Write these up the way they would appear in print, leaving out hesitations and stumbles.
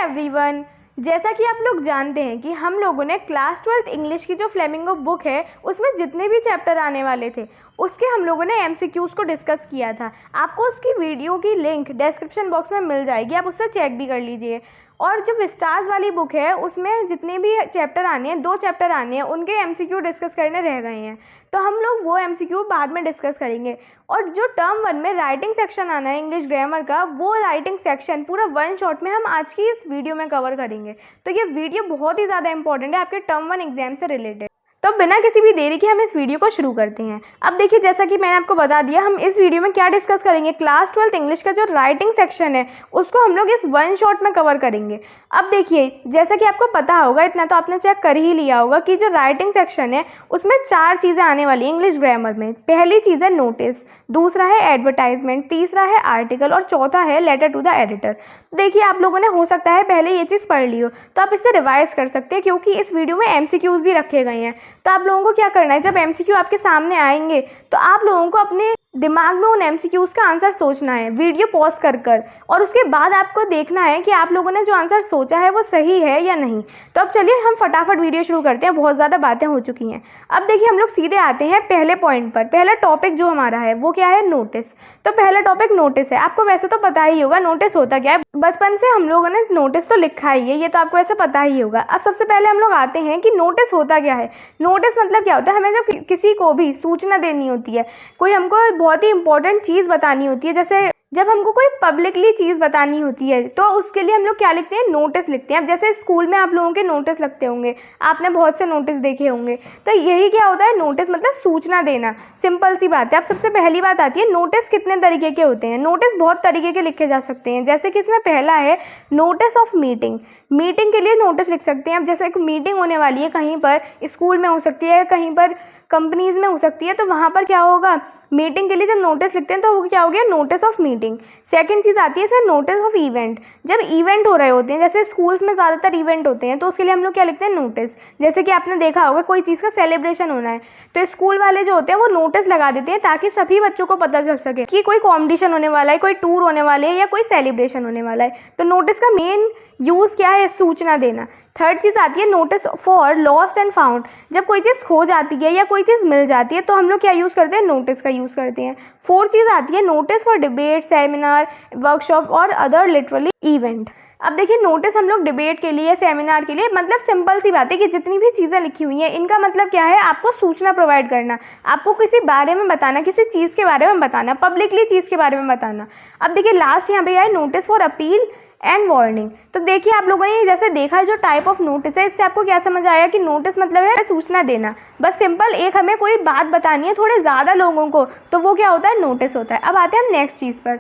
Everyone, जैसा कि आप लोग जानते हैं कि हम लोगों ने क्लास 12th इंग्लिश की जो फ्लेमिंगो बुक है उसमें जितने भी चैप्टर आने वाले थे उसके हम लोगों ने एमसीक्यूज़ को डिस्कस किया था। आपको उसकी वीडियो की लिंक डिस्क्रिप्शन बॉक्स में मिल जाएगी, आप उससे चेक भी कर लीजिए। और जो विस्टार्स वाली बुक है उसमें जितने भी चैप्टर आने हैं, 2 चैप्टर आने हैं, उनके एमसीक्यू डिस्कस करने रह गए हैं, तो हम लोग वो एमसीक्यू बाद में डिस्कस करेंगे। और जो टर्म 1 में राइटिंग सेक्शन आना है इंग्लिश ग्रामर का, वो राइटिंग सेक्शन पूरा 1 शॉट में हम आज की इस वीडियो में कवर करेंगे। तो ये वीडियो बहुत ही ज़्यादा इंपॉर्टेंट है आपके टर्म 1 एग्जाम से रिलेटेड। तो बिना किसी भी देरी के हम इस वीडियो को शुरू करते हैं। अब देखिए, जैसा कि मैंने आपको बता दिया, हम इस वीडियो में क्या डिस्कस करेंगे, क्लास 12th इंग्लिश का जो राइटिंग सेक्शन है उसको हम लोग इस 1 शॉट में कवर करेंगे। अब देखिए, जैसा कि आपको पता होगा, इतना तो आपने चेक कर ही लिया होगा कि जो राइटिंग सेक्शन है उसमें 4 चीज़ें आने वाली हैं इंग्लिश ग्रामर में। पहली चीज़ है नोटिस, दूसरा है एडवर्टाइजमेंट, तीसरा है आर्टिकल और चौथा है लेटर टू द एडिटर। देखिए, आप लोगों ने हो सकता है पहले ये चीज़ पढ़ ली हो, तो आप इससे रिवाइज कर सकते हैं क्योंकि इस वीडियो में एमसीक्यूज़ भी रखे गए हैं। तो आप लोगों को क्या करना है, जब एमसीक्यू आपके सामने आएंगे तो आप लोगों को अपने दिमाग में उन एमसीक्यूज़ का आंसर सोचना है, वीडियो पॉज कर और उसके बाद आपको देखना है कि आप लोगों ने जो आंसर सोचा है वो सही है या नहीं। तो अब चलिए हम फटाफट वीडियो शुरू करते हैं, बहुत ज़्यादा बातें हो चुकी हैं। अब देखिए, हम लोग सीधे आते हैं पहले पॉइंट पर। पहला टॉपिक जो हमारा है वो क्या है, नोटिस। तो पहला टॉपिक नोटिस है। आपको वैसे तो पता ही होगा नोटिस होता क्या है, बचपन से हम लोगों ने नोटिस तो लिखा ही है, ये तो आपको वैसे पता ही होगा। अब सबसे पहले हम लोग आते हैं कि नोटिस होता क्या है। नोटिस मतलब क्या होता है, हमें जब किसी को भी सूचना देनी होती है, कोई हमको बहुत ही इंपॉर्टेंट चीज़ बतानी होती है, जैसे जब हमको कोई पब्लिकली चीज़ बतानी होती है तो उसके लिए हम लोग क्या लिखते हैं, नोटिस लिखते हैं। अब जैसे स्कूल में आप लोगों के नोटिस लगते होंगे, आपने बहुत से नोटिस देखे होंगे, तो यही क्या होता है, नोटिस मतलब सूचना देना। सिंपल सी बात है। अब सबसे पहली बात आती है, नोटिस कितने तरीके के होते हैं। नोटिस बहुत तरीके के लिखे जा सकते हैं, जैसे कि इसमें पहला है नोटिस ऑफ मीटिंग। मीटिंग के लिए नोटिस लिख सकते हैं। अब जैसे एक मीटिंग होने वाली है कहीं पर, स्कूल में हो सकती है, कहीं पर कंपनीज़ में हो सकती है, तो वहाँ पर क्या होगा, मीटिंग के लिए जब नोटिस लिखते हैं तो वो क्या हो गया, नोटिस ऑफ मीटिंग। सेकंड चीज़ आती है इसमें नोटिस ऑफ इवेंट। जब इवेंट हो रहे होते हैं, जैसे स्कूल्स में ज़्यादातर इवेंट होते हैं, तो उसके लिए हम लोग क्या लिखते हैं, नोटिस। जैसे कि आपने देखा होगा कोई चीज़ का सेलिब्रेशन होना है तो स्कूल वाले जो होते हैं वो नोटिस लगा देते हैं ताकि सभी बच्चों को पता चल सके कि कोई कॉम्पिटिशन होने वाला है, कोई टूर होने वाले है या कोई सेलिब्रेशन होने वाला है। तो नोटिस का मेन यूज़ क्या है, सूचना देना। थर्ड चीज़ आती है notice for lost and found. जब कोई चीज़ खो जाती है या कोई चीज़ मिल जाती है तो हम लोग क्या यूज़ करते हैं, नोटिस का यूज़ करते हैं। फोर्थ चीज़ आती है notice for debate, seminar, workshop और अदर लिटरली इवेंट। अब देखिए, नोटिस हम लोग डिबेट के लिए, सेमिनार के लिए, मतलब सिंपल सी बात है कि जितनी भी चीज़ें लिखी हुई हैं इनका मतलब क्या है, आपको सूचना प्रोवाइड करना, आपको किसी बारे में बताना, किसी चीज़ के बारे में बताना, पब्लिकली चीज़ के बारे में बताना। अब देखिए, लास्ट यहाँ पे है notice for appeal and warning. तो देखिए, आप लोगों ने जैसे देखा है जो टाइप ऑफ नोटिस है, इससे आपको क्या समझ आया कि नोटिस मतलब है सूचना देना। बस सिंपल एक हमें कोई बात बतानी है थोड़े ज़्यादा लोगों को, तो वो क्या होता है, नोटिस होता है। अब आते हैं हम नेक्स्ट चीज़ पर।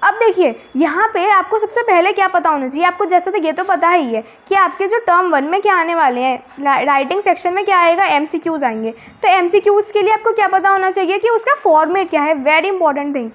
अब देखिए, यहाँ पे आपको सबसे पहले क्या पता होना चाहिए, आपको जैसे तो ये तो पता ही है कि आपके जो टर्म 1 में क्या आने वाले हैं, राइटिंग सेक्शन में क्या आएगा, एमसीक्यूज़ आएंगे। तो एमसीक्यूज़ के लिए आपको क्या पता होना चाहिए कि उसका फॉर्मेट क्या है, वेरी इंपॉर्टेंट थिंग।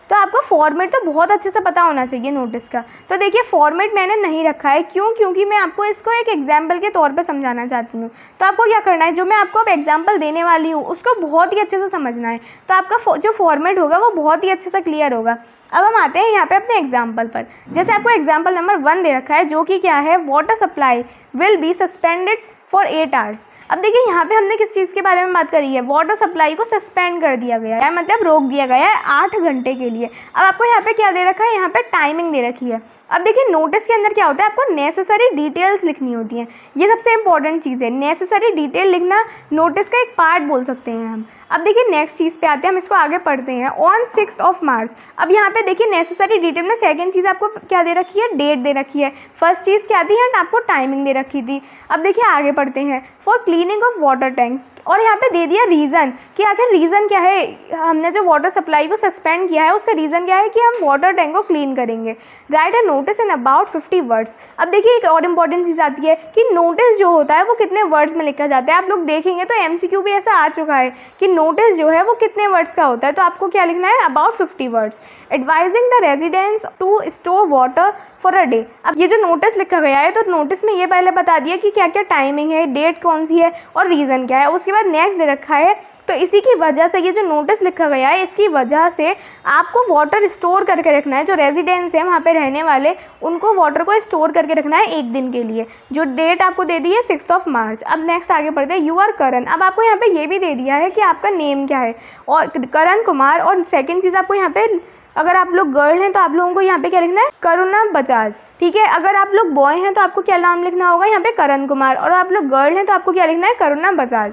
तो आपको फॉर्मेट तो बहुत अच्छे से पता होना चाहिए नोटिस का। तो देखिए, फॉर्मेट मैंने नहीं रखा है, क्यों, क्योंकि मैं आपको इसको एक एग्जाम्पल के तौर पे समझाना चाहती हूँ। तो आपको क्या करना है, जो मैं आपको अब एग्जाम्पल देने वाली हूँ उसको बहुत ही अच्छे से समझना है, तो आपका जो फॉर्मेट होगा वो बहुत ही अच्छे से क्लियर होगा। अब हम आते हैं यहाँ पे अपने एग्जाम्पल पर। जैसे आपको एग्जाम्पल नंबर 1 दे रखा है, जो कि क्या है, water supply will be suspended for 8 hours. अब देखिए, यहाँ पे हमने किस चीज़ के बारे में बात करी है, वाटर सप्लाई को सस्पेंड कर दिया गया है, मतलब रोक दिया गया है 8 घंटे के लिए। अब आपको यहाँ पे क्या दे रखा है, यहाँ पे टाइमिंग दे रखी है। अब देखिए, नोटिस के अंदर क्या होता है, आपको नेसेसरी डिटेल्स लिखनी होती हैं, ये सबसे इंपॉर्टेंट चीज़ है। नेसेसरी डिटेल लिखना नोटिस का एक पार्ट बोल सकते हैं हम। अब देखिए, नेक्स्ट चीज़ पे आते हैं, हम इसको आगे पढ़ते हैं। ऑन 6 मार्च। अब यहाँ पे देखिए, नेसेसरी डिटेल में सेकंड चीज़ आपको क्या दे रखी है, डेट दे रखी है। फर्स्ट चीज़ क्या थी, यहाँ आपको टाइमिंग दे रखी थी। अब देखिए, आगे पढ़ते हैं, for cleaning of water tank, और यहाँ पे दे दिया रीज़न कि आखिर रीज़न क्या है, हमने जो वाटर सप्लाई को सस्पेंड किया है उसका रीज़न क्या है कि हम वाटर टैंक को क्लीन करेंगे। Right a notice in about 50 words. अब देखिए, एक और इम्पॉर्टेंट चीज़ आती है कि नोटिस जो होता है वो कितने वर्ड्स में लिखा जाता है। आप लोग देखेंगे तो एमसीक्यू भी ऐसा आ चुका है कि नोटिस जो है वो कितने वर्ड्स का होता है, तो आपको क्या लिखना है, about 50 words. Advising the residents to store water for a day. अब ये जो नोटिस लिखा गया है, तो नोटिस में ये पहले बता दिया कि क्या क्या टाइमिंग है, डेट कौन सी है और रीज़न क्या है। उसके बाद बाद नेक्स्ट दे रखा है, तो इसी की वजह से ये जो नोटिस लिखा गया है इसकी वजह से आपको वाटर स्टोर करके रखना है। जो रेजिडेंट्स हैं वहाँ पे रहने वाले, उनको वाटर को स्टोर करके रखना है 1 दिन के लिए। जो डेट आपको दे दी है 6 मार्च। अब नेक्स्ट आगे बढ़ते हैं। यू आर करण। अब आपको यहाँ पे ये भी दे दिया है कि आपका नेम क्या है, और करण कुमार। और सेकेंड चीज़ आपको यहाँ पे, अगर आप लोग गर्ल हैं तो आप लोगों को यहाँ पे क्या लिखना है, करुणा बजाज। ठीक है, अगर आप लोग बॉय हैं तो आपको क्या नाम लिखना होगा यहाँ पे, करण कुमार। और आप लोग गर्ल हैं तो आपको क्या लिखना है, करुणा बजाज।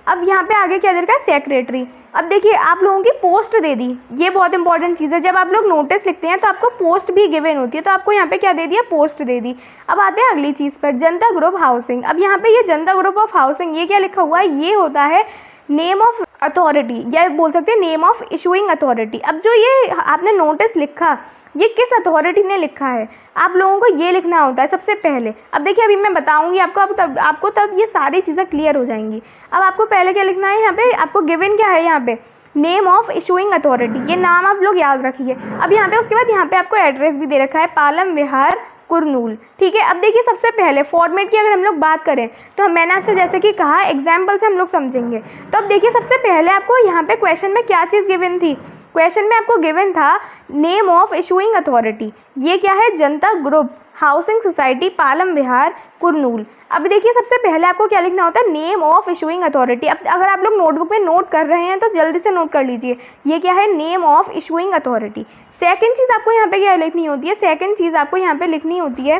अब यहाँ पे आगे क्या दे रखा है, सेक्रेटरी। अब देखिए आप लोगों की पोस्ट दे दी, ये बहुत इंपॉर्टेंट चीज़ है। जब आप लोग नोटिस लिखते हैं तो आपको पोस्ट भी गिवन होती है, तो आपको यहाँ पे क्या दे दिया, पोस्ट दे दी। अब आते हैं अगली चीज़ पर, जनता ग्रुप हाउसिंग। अब यहाँ पे ये जनता ग्रुप ऑफ हाउसिंग, ये क्या लिखा हुआ है, ये होता है नेम ऑफ अथॉरिटी, या बोल सकते हैं नेम ऑफ इशूइंग अथॉरिटी। अब जो ये आपने नोटिस लिखा, ये किस अथॉरिटी ने लिखा है, आप लोगों को ये लिखना होता है सबसे पहले। अब देखिए अभी मैं बताऊंगी आपको तब ये सारी चीज़ें क्लियर हो जाएंगी। अब आपको पहले क्या लिखना है, यहाँ पे आपको गिवन क्या है, यहाँ पे नेम ऑफ इशूइंग अथॉरिटी, ये नाम आप लोग याद रखिए। अब यहाँ पे उसके बाद यहाँ पे आपको एड्रेस भी दे रखा है, पालम विहार कुरनूल। ठीक है, अब देखिए सबसे पहले फॉर्मेट की अगर हम लोग बात करें तो मैंने आपसे जैसे कि कहा एग्जाम्पल से हम लोग समझेंगे। तो अब देखिए सबसे पहले आपको यहाँ पे क्वेश्चन में क्या चीज़ गिवन थी, क्वेश्चन में आपको गिवन था नेम ऑफ इशूइंग अथॉरिटी, ये क्या है, जनता ग्रुप हाउसिंग सोसाइटी पालम विहार कुरनूल। अब देखिए सबसे पहले आपको क्या लिखना होता है, नेम ऑफ इशूइंग अथॉरिटी। अब अगर आप लोग नोटबुक में नोट कर रहे हैं तो जल्दी से नोट कर लीजिए, ये क्या है, name of issuing authority. Second चीज़ आपको यहाँ पे क्या लिखनी होती है, सेकंड चीज़ आपको यहाँ पे लिखनी होती है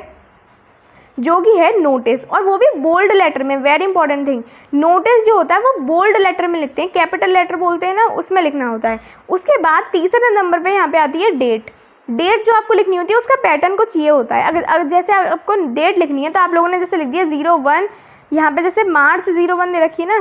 जो कि है नोटिस, और वो भी बोल्ड लेटर में। वेरी इंपॉर्टेंट थिंग, नोटिस जो होता है वो बोल्ड लेटर में लिखते हैं, कैपिटल लेटर बोलते हैं ना, उसमें लिखना होता है। उसके बाद तीसरे नंबर पे यहाँ पे आती है डेट। डेट जो आपको लिखनी होती है उसका पैटर्न कुछ ये होता है। अगर जैसे आपको डेट लिखनी है तो आप लोगों ने जैसे लिख दिया 01, यहाँ पे जैसे मार्च 01 दे रखी है ना,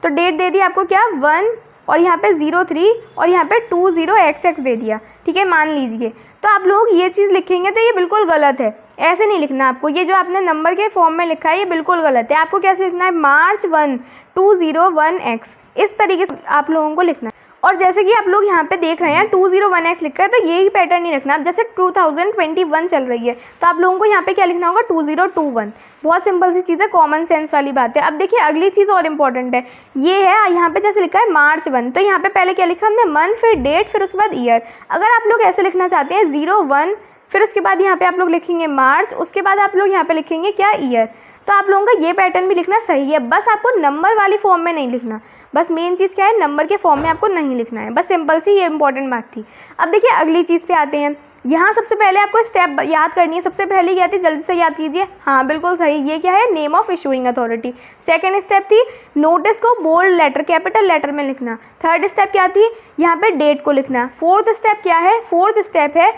तो डेट दे दी आपको क्या 1, और यहाँ पे 03, और यहाँ पे 20XX दे दिया। ठीक है, मान लीजिए। तो आप लोग ये चीज़ लिखेंगे तो ये बिल्कुल गलत है, ऐसे नहीं लिखना आपको। ये जो आपने नंबर के फॉर्म में लिखा है ये बिल्कुल गलत है। आपको कैसे लिखना है, मार्च 1 201X, इस तरीके से आप लोगों को लिखना है। और जैसे कि आप लोग यहाँ पे देख रहे हैं 201X लिखा है, तो यही पैटर्न नहीं रखना। अब जैसे 2021 चल रही है तो आप लोगों को यहाँ पे क्या लिखना होगा, 2021। बहुत सिंपल सी चीज़ है, कॉमन सेंस वाली बात है। अब देखिए अगली चीज़ और इम्पॉर्टेंट है, ये है यहाँ पे जैसे लिखा है मार्च 1, तो यहाँ पे पहले क्या लिखा हमने, मंथ, फिर डेट, फिर उसके बाद ईयर। अगर आप लोग ऐसे लिखना चाहते हैं 01, फिर उसके बाद यहाँ पे आप लोग लिखेंगे मार्च, उसके बाद आप लोग यहाँ पे लिखेंगे क्या, ईयर, तो आप लोगों का ये पैटर्न भी लिखना सही है। बस आपको नंबर वाली फॉर्म में नहीं लिखना, बस मेन चीज़ क्या है, नंबर के फॉर्म में आपको नहीं लिखना है। बस सिंपल सी ये इंपॉर्टेंट बात थी। अब देखिए अगली चीज़ पे आते हैं। यहाँ सबसे पहले आपको स्टेप याद करनी है। सबसे पहले क्या थी, जल्दी से याद कीजिए, हाँ बिल्कुल सही, ये क्या है, name of issuing authority. Second step थी नोटिस को बोल्ड लेटर कैपिटल लेटर में लिखना। थर्ड स्टेप क्या थी, यहाँ पे डेट को लिखना। फोर्थ स्टेप क्या है, फोर्थ स्टेप है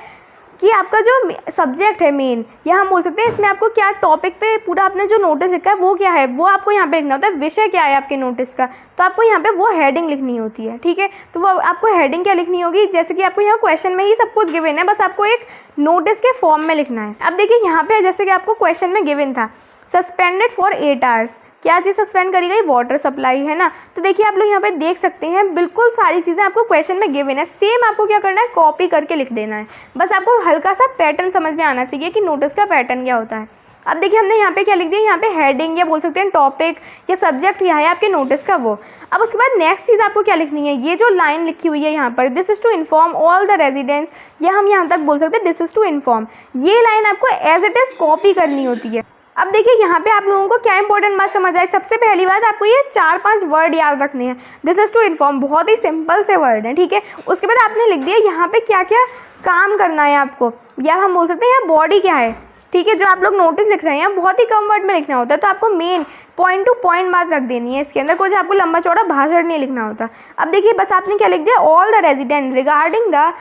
कि आपका जो सब्जेक्ट है मेन, या हम बोल सकते हैं इसमें आपको क्या टॉपिक पे पूरा आपने जो नोटिस लिखा है वो क्या है, वो आपको यहाँ पे लिखना होता है। विषय क्या है आपके नोटिस का, तो आपको यहाँ पे वो हेडिंग लिखनी होती है। ठीक है, तो वो आपको हेडिंग क्या लिखनी होगी, जैसे कि आपको यहाँ क्वेश्चन में ही सब कुछ गिवन है, बस आपको एक नोटिस के फॉर्म में लिखना है। अब देखिए यहाँ पे जैसे कि आपको क्वेश्चन में गिवन था सस्पेंडेड फॉर 8 आवर्स, क्या चीज़ सस्पेंड करी गई, वाटर सप्लाई, है ना। तो देखिए आप लोग यहाँ पे देख सकते हैं बिल्कुल सारी चीज़ें आपको क्वेश्चन में गिवन है, सेम आपको क्या करना है, कॉपी करके लिख देना है। बस आपको हल्का सा पैटर्न समझ में आना चाहिए कि नोटिस का पैटर्न क्या होता है। अब देखिए हमने यहाँ पे क्या लिख दिया, यहाँ पे हेडिंग या बोल सकते हैं टॉपिक या सब्जेक्ट यह है आपके नोटिस का वो। अब उसके बाद नेक्स्ट चीज़ आपको क्या लिखनी है, ये जो लाइन लिखी हुई है यहाँ पर, this is to inform all the residents, या हम यहाँ तक बोल सकते हैं दिस इज़ टू इन्फॉर्म, ये लाइन आपको एज इट इज़ कॉपी करनी होती है। अब देखिए यहाँ पे आप लोगों को क्या इंपॉर्टेंट बात समझ आई। सबसे पहली बात आपको ये 4-5 वर्ड याद रखने हैं। दिस इज़ टू इन्फॉर्म बहुत ही सिंपल से वर्ड है, ठीक है। उसके बाद आपने लिख दिया यहाँ पे क्या क्या काम करना है आपको, या हम बोल सकते हैं यहाँ बॉडी क्या है, ठीक है। जो आप लोग नोटिस लिख रहे हैं बहुत ही कम वर्ड में लिखना होता है, तो आपको मेन पॉइंट टू पॉइंट बात रख देनी है इसके अंदर, कुछ आपको लंबा चौड़ा भाषण नहीं लिखना होता। अब देखिए बस आपने क्या लिख दिया, all the resident regarding the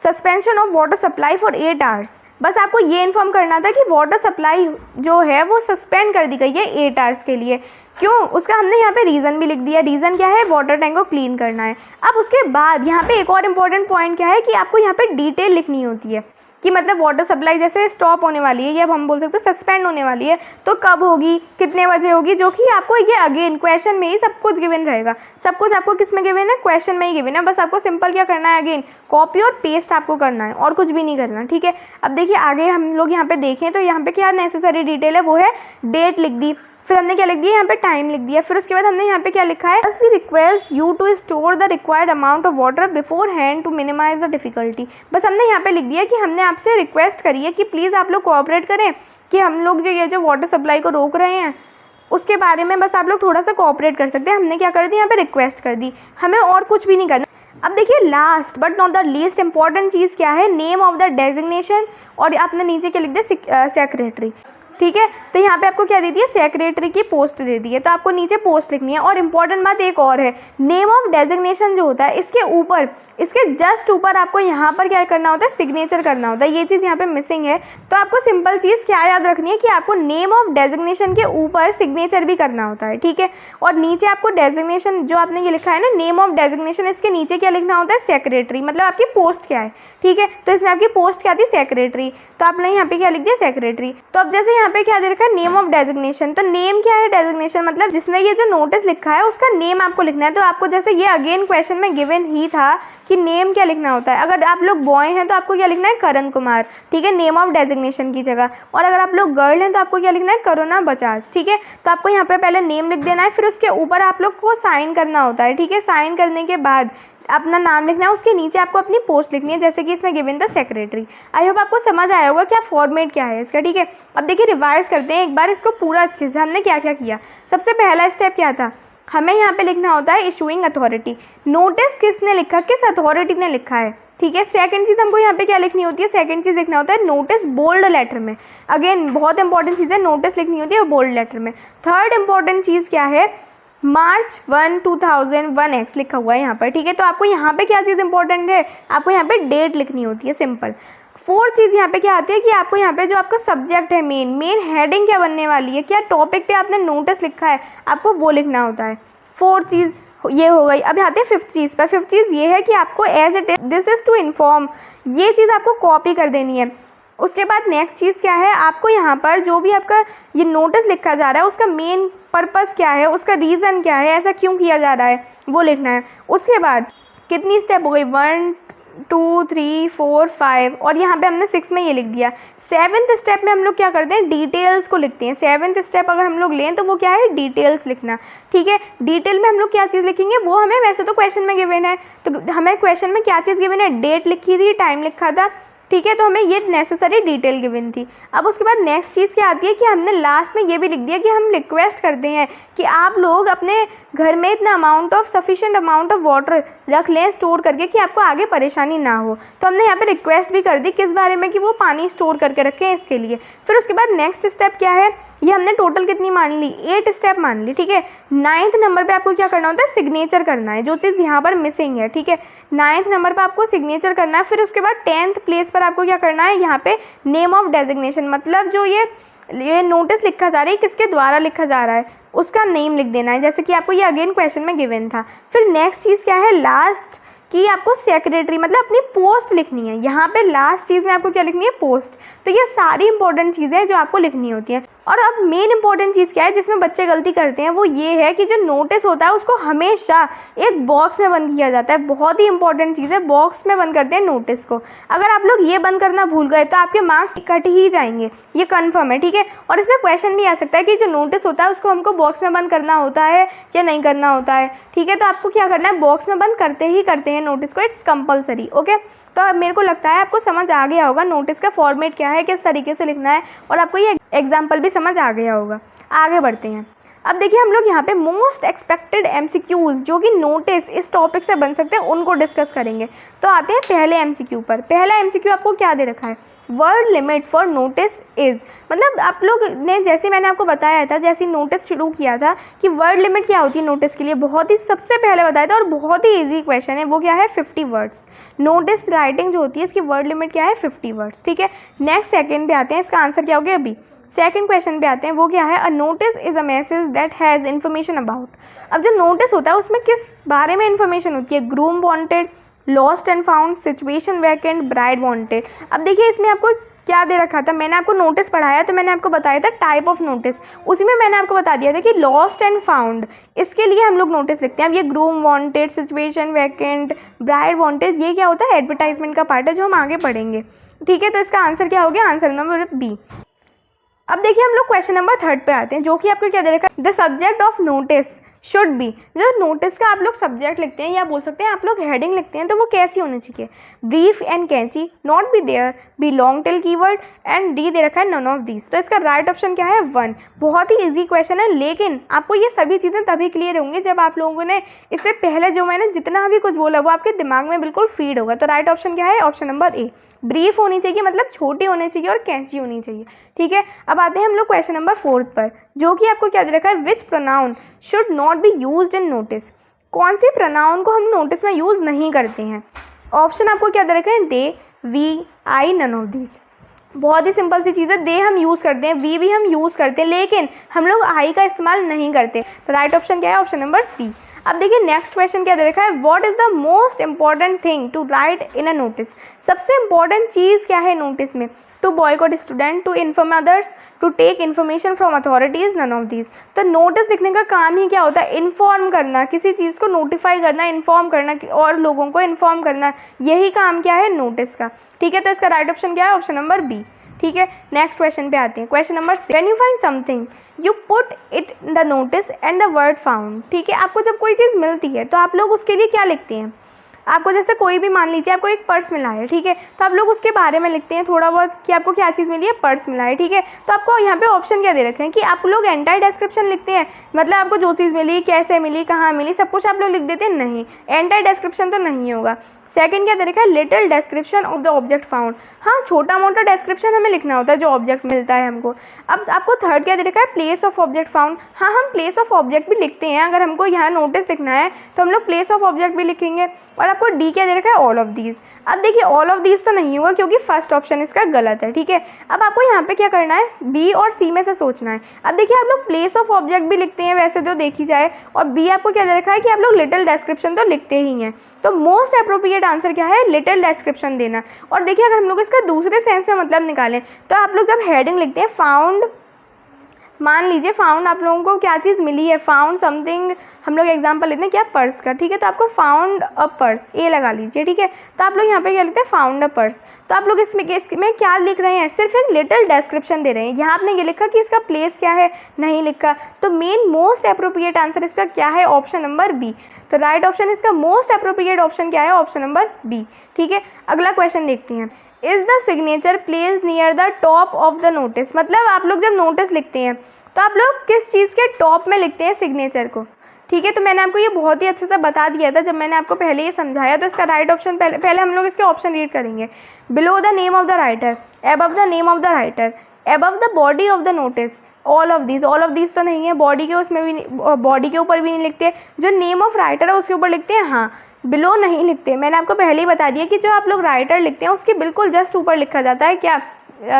suspension of water supply for 8 hours. बस आपको ये इन्फॉर्म करना था कि वाटर सप्लाई जो है वो सस्पेंड कर दी गई है 8 आवर्स के लिए। क्यों, उसका हमने यहाँ पे रीज़न भी लिख दिया। रीज़न क्या है, वाटर टैंक को क्लीन करना है। अब उसके बाद यहाँ पे एक और इम्पॉर्टेंट पॉइंट क्या है कि आपको यहाँ पे डिटेल लिखनी होती है कि मतलब वाटर सप्लाई जैसे स्टॉप होने वाली है या हम बोल सकते हैं सस्पेंड होने वाली है, तो कब होगी, कितने बजे होगी, जो कि आपको ये अगेन क्वेश्चन में ही सब कुछ गिवन रहेगा। सब कुछ आपको किस में गिवन है, क्वेश्चन में ही गिवन है। बस आपको सिंपल क्या करना है, अगेन कॉपी और पेस्ट आपको करना है और कुछ भी नहीं करना, ठीक है। अब देखिए आगे हम लोग यहाँ पे देखें तो यहाँ पे क्या नेसेसरी डिटेल है, वो है डेट लिख दी, फिर हमने क्या लिख दिया, यहाँ पे टाइम लिख दिया। फिर उसके बाद हमने यहाँ पे क्या लिखा है, बस we request you to store the required amount of water beforehand to minimise the difficulty. बस हमने यहाँ पे लिख दिया कि हमने आपसे रिक्वेस्ट करी है कि प्लीज़ आप लोग कोऑपरेट करें कि हम लोग जो ये जो वाटर सप्लाई को रोक रहे हैं उसके बारे में बस आप लोग थोड़ा सा कोऑपरेट कर सकते हैं। हमने क्या कर दी, यहाँ पे रिक्वेस्ट कर दी, हमें और कुछ भी नहीं करना। अब देखिए last but not the least important चीज़ क्या है, नेम ऑफ द डेजिग्नेशन, और आपने नीचे क्या लिख दिया, सेक्रेटरी। ठीक है, तो यहाँ पे आपको क्या दे दिया, सेक्रेटरी की पोस्ट दे दी है, तो आपको नीचे पोस्ट लिखनी है। और इम्पॉर्टेंट बात एक और है, नेम ऑफ डेजिग्नेशन जो होता है इसके ऊपर, इसके जस्ट ऊपर आपको यहाँ पर क्या करना होता है, सिग्नेचर करना होता है। ये चीज़ यहाँ पे मिसिंग है, तो आपको सिंपल चीज़ क्या याद रखनी है कि आपको नेम ऑफ डेजिग्नेशन के ऊपर सिग्नेचर भी करना होता है। ठीक है, और नीचे आपको डेजिग्नेशन जो आपने ये लिखा है ना, नेम ऑफ डेजिग्नेशन, इसके नीचे क्या लिखना होता है, सेक्रेटरी, मतलब आपकी पोस्ट क्या है। ठीक है, तो इसमें आपकी पोस्ट क्या थी, सेक्रेटरी, तो आपने यहाँ पे क्या लिख दिया, सेक्रेटरी। तो अब जैसे यहाँ पे क्या दे रखा है, नेम ऑफ डेजिग्नेशन, तो नेम क्या है, डेजिग्नेशन, मतलब जिसने ये जो नोटिस लिखा है उसका नेम आपको लिखना है। तो आपको जैसे ये अगेन क्वेश्चन में गिवन ही था कि नेम क्या लिखना होता है। अगर आप लोग बॉय हैं तो आपको क्या लिखना है, करण कुमार, ठीक है, नेम ऑफ डेजिग्नेशन की जगह। और अगर आप लोग गर्ल हैं तो आपको क्या लिखना है, करुणा बजाज। ठीक है, तो आपको यहाँ पे पहले नेम लिख देना है, फिर उसके ऊपर आप लोग को साइन करना होता है। ठीक है, साइन करने के बाद अपना नाम लिखना है, उसके नीचे आपको अपनी पोस्ट लिखनी है, जैसे कि इसमें गिवन था सेक्रेटरी। आई होप आपको समझ आया होगा क्या फॉर्मेट क्या है इसका। ठीक है, अब देखिए रिवाइज करते हैं एक बार इसको पूरा अच्छे से, हमने क्या क्या किया। सबसे पहला स्टेप क्या था, हमें यहाँ पे लिखना होता है इशूइंग अथॉरिटी, नोटिस किसने लिखा, किस अथॉरिटी ने लिखा है। ठीक है, सेकंड चीज़ हमको यहाँ पे क्या लिखनी होती है, सेकंड चीज़ लिखना होता है नोटिस बोल्ड लेटर में। अगेन बहुत इंपॉर्टेंट चीज़ है, नोटिस लिखनी होती है बोल्ड लेटर में। थर्ड इंपॉर्टेंट चीज़ क्या है, मार्च 1, 2001 लिखा हुआ है यहाँ पर। ठीक है, तो आपको यहाँ पे क्या चीज़ इंपॉर्टेंट है, आपको यहाँ पे डेट लिखनी होती है, सिंपल। फोर्थ चीज़ यहाँ पे क्या आती है कि आपको यहाँ पे जो आपका सब्जेक्ट है, मेन हेडिंग क्या बनने वाली है, क्या टॉपिक पे आपने नोटिस लिखा है, आपको वो लिखना होता है। फोर्थ चीज़ ये हो गई। अब आते हैं फिफ्थ चीज़ पर। फिफ्थ चीज़ ये है कि आपको as it is this is to inform, ये चीज़ आपको कॉपी कर देनी है। उसके बाद नेक्स्ट चीज़ क्या है, आपको यहाँ पर जो भी आपका ये नोटिस लिखा जा रहा है उसका मेन पर्पस क्या है, उसका रीज़न क्या है, ऐसा क्यों किया जा रहा है, वो लिखना है। उसके बाद कितनी स्टेप हो गई, 1, 2, 3, 4, 5, और यहाँ पे हमने 6 में ये लिख दिया। सेवन्थ स्टेप में हम लोग क्या करते हैं, डिटेल्स को लिखते हैं। सेवन्थ स्टेप अगर हम लोग लें तो वो क्या है, डिटेल्स लिखना। ठीक है, डिटेल में हम लोग क्या चीज़ लिखेंगे, वो हमें वैसे तो क्वेश्चन में गिवन है, तो हमें क्वेश्चन में क्या चीज़ गिवन है, डेट लिखी थी, टाइम लिखा था। ठीक है, तो हमें ये नेसेसरी डिटेल गिवन थी। अब उसके बाद नेक्स्ट चीज़ क्या आती है कि हमने लास्ट में ये भी लिख दिया कि हम रिक्वेस्ट करते हैं कि आप लोग अपने घर में इतना सफिशिएंट अमाउंट ऑफ वाटर रख लें स्टोर करके कि आपको आगे परेशानी ना हो। तो हमने यहाँ पे रिक्वेस्ट भी कर दी किस बारे में, कि वो पानी स्टोर करके रखें इसके लिए। फिर उसके बाद नेक्स्ट स्टेप क्या है, ये हमने टोटल कितनी मान ली, 8 स्टेप मान ली। ठीक है, 9th नंबर पे आपको क्या करना होता है, सिग्नेचर करना है, जो चीज़ यहाँ पर मिसिंग है। ठीक है, 9th नंबर पे आपको सिग्नेचर करना है। फिर उसके बाद 10th प्लेस पर आपको क्या करना है, यहाँ पे नेम ऑफ डेजिग्नेशन, मतलब जो ये नोटिस लिखा जा रहा है किसके द्वारा लिखा जा रहा है उसका नेम लिख देना है, जैसे कि आपको ये अगेन क्वेश्चन में गिवन था। फिर नेक्स्ट चीज़ क्या है, लास्ट कि आपको सेक्रेटरी मतलब अपनी पोस्ट लिखनी है। यहाँ पे लास्ट चीज़ में आपको क्या लिखनी है, पोस्ट। तो ये सारी इंपॉर्टेंट चीज़ें जो आपको लिखनी होती हैं। और अब मेन इंपॉर्टेंट चीज़ क्या है जिसमें बच्चे गलती करते हैं, वो ये है कि जो नोटिस होता है उसको हमेशा एक बॉक्स में बंद किया जाता है। बहुत ही इंपॉर्टेंट चीज़ है, बॉक्स में बंद करते हैं नोटिस को। अगर आप लोग ये बंद करना भूल गए तो आपके मार्क्स कट ही जाएंगे, ये कन्फर्म है। ठीक है, और इसमें क्वेश्चन भी आ सकता है कि जो नोटिस होता है उसको हमको बॉक्स में बंद करना होता है या नहीं करना होता है। ठीक है, तो आपको क्या करना है, बॉक्स में बंद करते हैं नोटिस को, इट्स कंपलसरी। ओके, तो अब मेरे को लगता है आपको समझ आ गया होगा नोटिस का फॉर्मेट क्या है, किस तरीके से लिखना है, और आपको ये एग्जाम्पल भी समझ आ गया होगा। आगे बढ़ते हैं। अब देखिए हम लोग यहाँ पे मोस्ट एक्सपेक्टेड MCQs जो कि नोटिस इस टॉपिक से बन सकते हैं उनको डिस्कस करेंगे। तो आते हैं पहले MCQ पर। पहला MCQ आपको क्या दे रखा है, word limit for notice is, मतलब आप लोग ने जैसे मैंने आपको बताया था, जैसे नोटिस शुरू किया था कि वर्ड लिमिट क्या होती है नोटिस के लिए, बहुत ही सबसे पहले बताया था और बहुत ही ईजी क्वेश्चन है, वो क्या है 50 वर्ड्स। नोटिस राइटिंग जो होती है इसकी वर्ड लिमिट क्या है 50 वर्ड्स। ठीक है, नेक्स्ट सेकेंड पे आते हैं, इसका आंसर क्या हो गया अभी। सेकंड क्वेश्चन पे आते हैं, वो क्या है, a notice is a message that has information about. अब जो नोटिस होता है उसमें किस बारे में इन्फॉर्मेशन होती है, groom wanted, lost and found, situation vacant, bride wanted. अब देखिए इसमें आपको क्या दे रखा था, मैंने आपको नोटिस पढ़ाया तो मैंने आपको बताया था टाइप ऑफ नोटिस, उसी में मैंने आपको बता दिया था कि लॉस्ट एंड फाउंड इसके लिए हम लोग नोटिस लिखते हैं। अब ये groom wanted, situation vacant, bride wanted, ये क्या होता है, एडवर्टाइजमेंट का पार्ट है जो हम आगे पढ़ेंगे। ठीक है, तो इसका आंसर क्या हो गया, आंसर नंबर बी। अब देखिए हम लोग क्वेश्चन नंबर 3 पे आते हैं, जो कि आपको क्या दे रखा है, the subject of notice should B. जो नोटिस का आप लोग सब्जेक्ट लिखते हैं या बोल सकते हैं आप लोग हेडिंग लिखते हैं, तो वो कैसी होनी चाहिए, brief and catchy, not be there, be long tail keyword, and D दे रखा है नन ऑफ दीज। तो इसका राइट ऑप्शन क्या है, 1। बहुत ही इजी क्वेश्चन है, लेकिन आपको ये सभी चीज़ें तभी क्लियर होंगी जब आप लोगों ने इससे पहले जो मैंने जितना भी कुछ बोला वो आपके दिमाग में बिल्कुल फीड होगा। तो राइट ऑप्शन क्या है, ऑप्शन नंबर ए, ब्रीफ होनी चाहिए, मतलब छोटी होनी चाहिए और कैंची होनी चाहिए। ठीक है, अब आते हैं हम लोग क्वेश्चन नंबर 4 पर, जो कि आपको क्या दे रखा है, which pronoun should not be used in notice. कौन सी प्रोनाउन को हम नोटिस में यूज़ नहीं करते हैं। ऑप्शन आपको क्या दे रखा है, they, we, I, none of these. बहुत ही सिंपल सी चीज़ है, दे हम यूज़ करते हैं, वी भी हम यूज़ करते हैं, लेकिन हम लोग आई का इस्तेमाल नहीं करते। तो राइट ऑप्शन क्या है, ऑप्शन नंबर सी। अब देखिए नेक्स्ट क्वेश्चन क्या दे रखा है, what is the most important thing to write in a notice. सबसे इंपॉर्टेंट चीज़ क्या है नोटिस में, to boycott student, to inform others, to take information from authorities, none of these. तो नोटिस लिखने का काम ही क्या होता है, इन्फॉर्म करना, किसी चीज़ को नोटिफाई करना, इन्फॉर्म करना और लोगों को इन्फॉर्म करना, यही काम क्या है नोटिस का। ठीक है, तो इसका राइट ऑप्शन क्या है, ऑप्शन नंबर बी। ठीक है, नेक्स्ट क्वेश्चन पे आते हैं, question number 6, can you find something you put it in the notice and the word found. ठीक है, आपको जब कोई चीज़ मिलती है तो आप लोग उसके लिए क्या लिखते हैं। आपको जैसे कोई भी मान लीजिए आपको एक पर्स मिला है, ठीक है, तो आप लोग उसके बारे में लिखते हैं थोड़ा बहुत कि आपको क्या चीज़ मिली है, पर्स मिला है। ठीक है, तो आपको यहाँ पे ऑप्शन क्या दे रखे हैं कि आप लोग एंटायर डिस्क्रिप्शन लिखते हैं, मतलब आपको जो चीज़ मिली, कैसे मिली, कहाँ मिली, सब कुछ आप लोग लिख देते हैं, नहीं, एंटायर डिस्क्रिप्शन तो नहीं होगा। सेकंड क्या दे रखा है, little description of the object found. हाँ, छोटा मोटा डिस्क्रिप्शन हमें लिखना होता है जो ऑब्जेक्ट मिलता है हमको। अब आपको थर्ड क्या दे रखा है, प्लेस ऑफ ऑब्जेक्ट फाउंड। हाँ, हम प्लेस ऑफ ऑब्जेक्ट भी लिखते हैं, अगर हमको यहाँ नोटिस लिखना है तो हम लोग प्लेस ऑफ ऑब्जेक्ट भी लिखेंगे। और आपको डी क्या दे रखा है, ऑल ऑफ दीज। अब देखिए ऑल ऑफ दीज तो नहीं होगा क्योंकि फर्स्ट ऑप्शन इसका गलत है। ठीक है, अब आपको यहाँ पे क्या करना है, बी और सी में से सोचना है। अब देखिए आप लोग प्लेस ऑफ ऑब्जेक्ट भी लिखते हैं वैसे तो देखी जाए, और बी आपको क्या दे रखा है कि आप लोग लिटिल डिस्क्रिप्शन तो लिखते ही हैं। तो मोस्ट अप्रोप्रिएट आंसर क्या है, लिटिल डिस्क्रिप्शन देना। और देखिए अगर हम लोग इसका दूसरे सेंस में मतलब निकालें तो आप लोग जब हेडिंग लिखते हैं, फाउंड, मान लीजिए फाउंड आप लोगों को क्या चीज़ मिली है, फाउंड समथिंग, हम लोग एग्जांपल लेते हैं क्या, पर्स का। ठीक है, तो आपको फाउंड अ पर्स, ए लगा लीजिए। ठीक है, तो आप लोग यहाँ पे क्या लिखते हैं, फाउंड अ पर्स। तो आप लोग इसमें क्या लिख रहे हैं, सिर्फ एक लिटिल डिस्क्रिप्शन दे रहे हैं। यहाँ आपने ये लिखा कि इसका प्लेस क्या है, नहीं लिखा। तो मेन मोस्ट अप्रोप्रिएट आंसर इसका क्या है, ऑप्शन नंबर बी। तो राइट ऑप्शन इसका मोस्ट अप्रोप्रिएट ऑप्शन क्या है, ऑप्शन नंबर बी। ठीक है, अगला क्वेश्चन देखते हैं, is the signature place near the top of the notice. मतलब आप लोग जब नोटिस लिखते हैं तो आप लोग किस चीज़ के टॉप में लिखते हैं सिग्नेचर को। ठीक है, तो मैंने आपको ये बहुत ही अच्छे से बता दिया था जब मैंने आपको पहले ये समझाया। तो इसका राइट ऑप्शन पहले हम लोग इसके ऑप्शन रीड करेंगे। Below the name of the writer, above the name of the writer, above the body of the notice, all of these तो नहीं है, बॉडी के उसमें भी, बॉडी के ऊपर भी नहीं लिखते, जो नेम ऑफ राइटर है उसके ऊपर लिखते हैं, हाँ, बिलो नहीं लिखते। मैंने आपको पहले ही बता दिया कि जो आप लोग राइटर लिखते हैं उसके बिल्कुल जस्ट ऊपर लिखा जाता है क्या,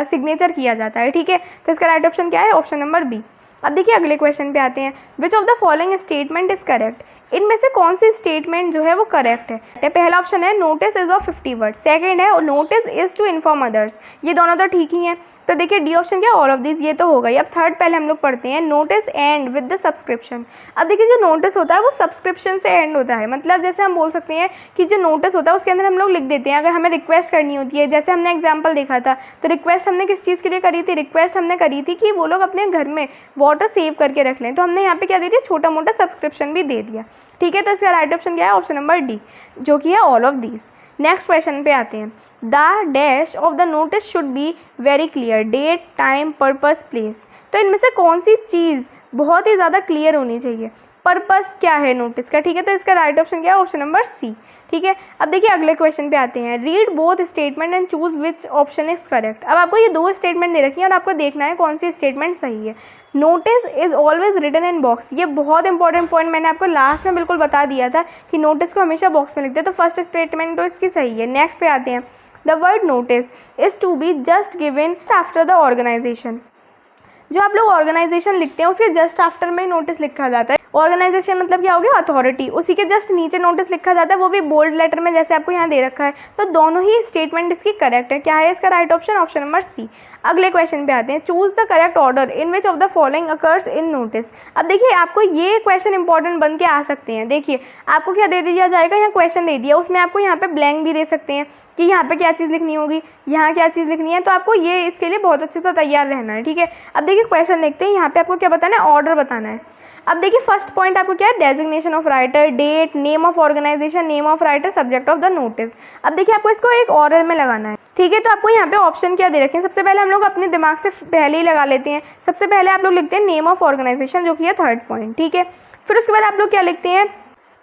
सिग्नेचर किया जाता है। ठीक है, तो इसका राइट ऑप्शन क्या है, ऑप्शन नंबर बी। अब देखिए अगले क्वेश्चन पे आते हैं, विच of the following statement is correct. इनमें से कौन सी स्टेटमेंट जो है वो करेक्ट है। पहला ऑप्शन है notice is of 50 word, second है notice is to inform others, ये दोनों तो ठीक ही हैं। तो देखिए डी ऑप्शन क्या, ऑल ऑफ दिस, ये तो हो गई। अब थर्ड पहले हम लोग पढ़ते हैं, notice and with the subscription. अब देखिए जो नोटिस होता है वो सब्सक्रिप्शन से एंड होता है, मतलब जैसे हम बोल सकते हैं कि जो नोटिस होता है उसके अंदर हम लोग लिख देते हैं अगर हमें रिक्वेस्ट करनी होती है। जैसे हमने एग्जाम्पल देखा था, तो रिक्वेस्ट हमने किस चीज़ के लिए करी थी, रिक्वेस्ट हमने करी थी कि वो लोग अपने घर में वाटर सेव करके रख लें, तो हमने यहाँ पे क्या दे दिया, छोटा मोटा सब्सक्रिप्शन भी दे दिया। ठीक है, तो इसका राइट ऑप्शन क्या है, ऑप्शन नंबर डी, जो कि है all of these. Next question पे आते हैं, the dash of the notice should be very clear, date, time, purpose, place. तो इनमें से कौन सी चीज़ बहुत ही ज़्यादा क्लियर होनी चाहिए, पर्पस क्या है नोटिस का। ठीक है, तो इसका राइट ऑप्शन क्या है, ऑप्शन नंबर सी। ठीक है, अब देखिए अगले क्वेश्चन पे आते हैं, read both statement and choose which option is correct. अब आपको ये दो स्टेटमेंट दे रखी है और आपको देखना है कौन सी स्टेटमेंट सही है। Notice is always written in box, ये बहुत इंपॉर्टेंट पॉइंट मैंने आपको लास्ट में बिल्कुल बता दिया था कि नोटिस को हमेशा बॉक्स में लिखते हैं, तो फर्स्ट स्टेटमेंट तो इसकी सही है। नेक्स्ट पे आते हैं, the word notice is to be just given after the organisation. जो आप लोग ऑर्गेनाइजेशन लिखते हैं उसके जस्ट आफ्टर में ही नोटिस लिखा जाता है, ऑर्गेनाइजेशन मतलब क्या हो गया, अथॉरिटी। उसी के जस्ट नीचे नोटिस लिखा जाता है, वो भी बोल्ड लेटर में जैसे आपको यहाँ दे रखा है। तो दोनों ही स्टेटमेंट इसकी करेक्ट है। क्या है इसका right option? Option number C. अगले क्वेश्चन पे आते हैं, choose the correct order in which of the following occurs in notice. अब देखिए आपको ये क्वेश्चन इंपॉर्टेंट बन के आ सकते हैं। देखिए आपको क्या दे दिया जाएगा, यहाँ क्वेश्चन दे दिया, उसमें आपको यहाँ पे ब्लैंक भी दे सकते हैं कि यहाँ पे क्या चीज़ लिखनी होगी, यहाँ क्या चीज़ लिखनी है। तो आपको ये इसके लिए बहुत अच्छे से तैयार रहना है, ठीक है। अब देखिए क्वेश्चन देखते हैं, यहाँ पे आपको क्या बताना है, ऑर्डर बताना है। अब देखिए फर्स्ट पॉइंट आपको क्या है, designation of writer, date, name of organisation, name of writer, subject of the notice. अब देखिए आपको इसको एक ऑर्डर में लगाना है, ठीक है। तो आपको यहाँ पे ऑप्शन क्या दे रखे हैं, सबसे पहले हम लोग अपने दिमाग से पहले ही लगा लेते हैं। सबसे पहले आप लोग लिखते हैं नेम ऑफ ऑर्गेनाइजेशन, जो कि है थर्ड पॉइंट, ठीक है। फिर उसके बाद आप लोग क्या लिखते हैं,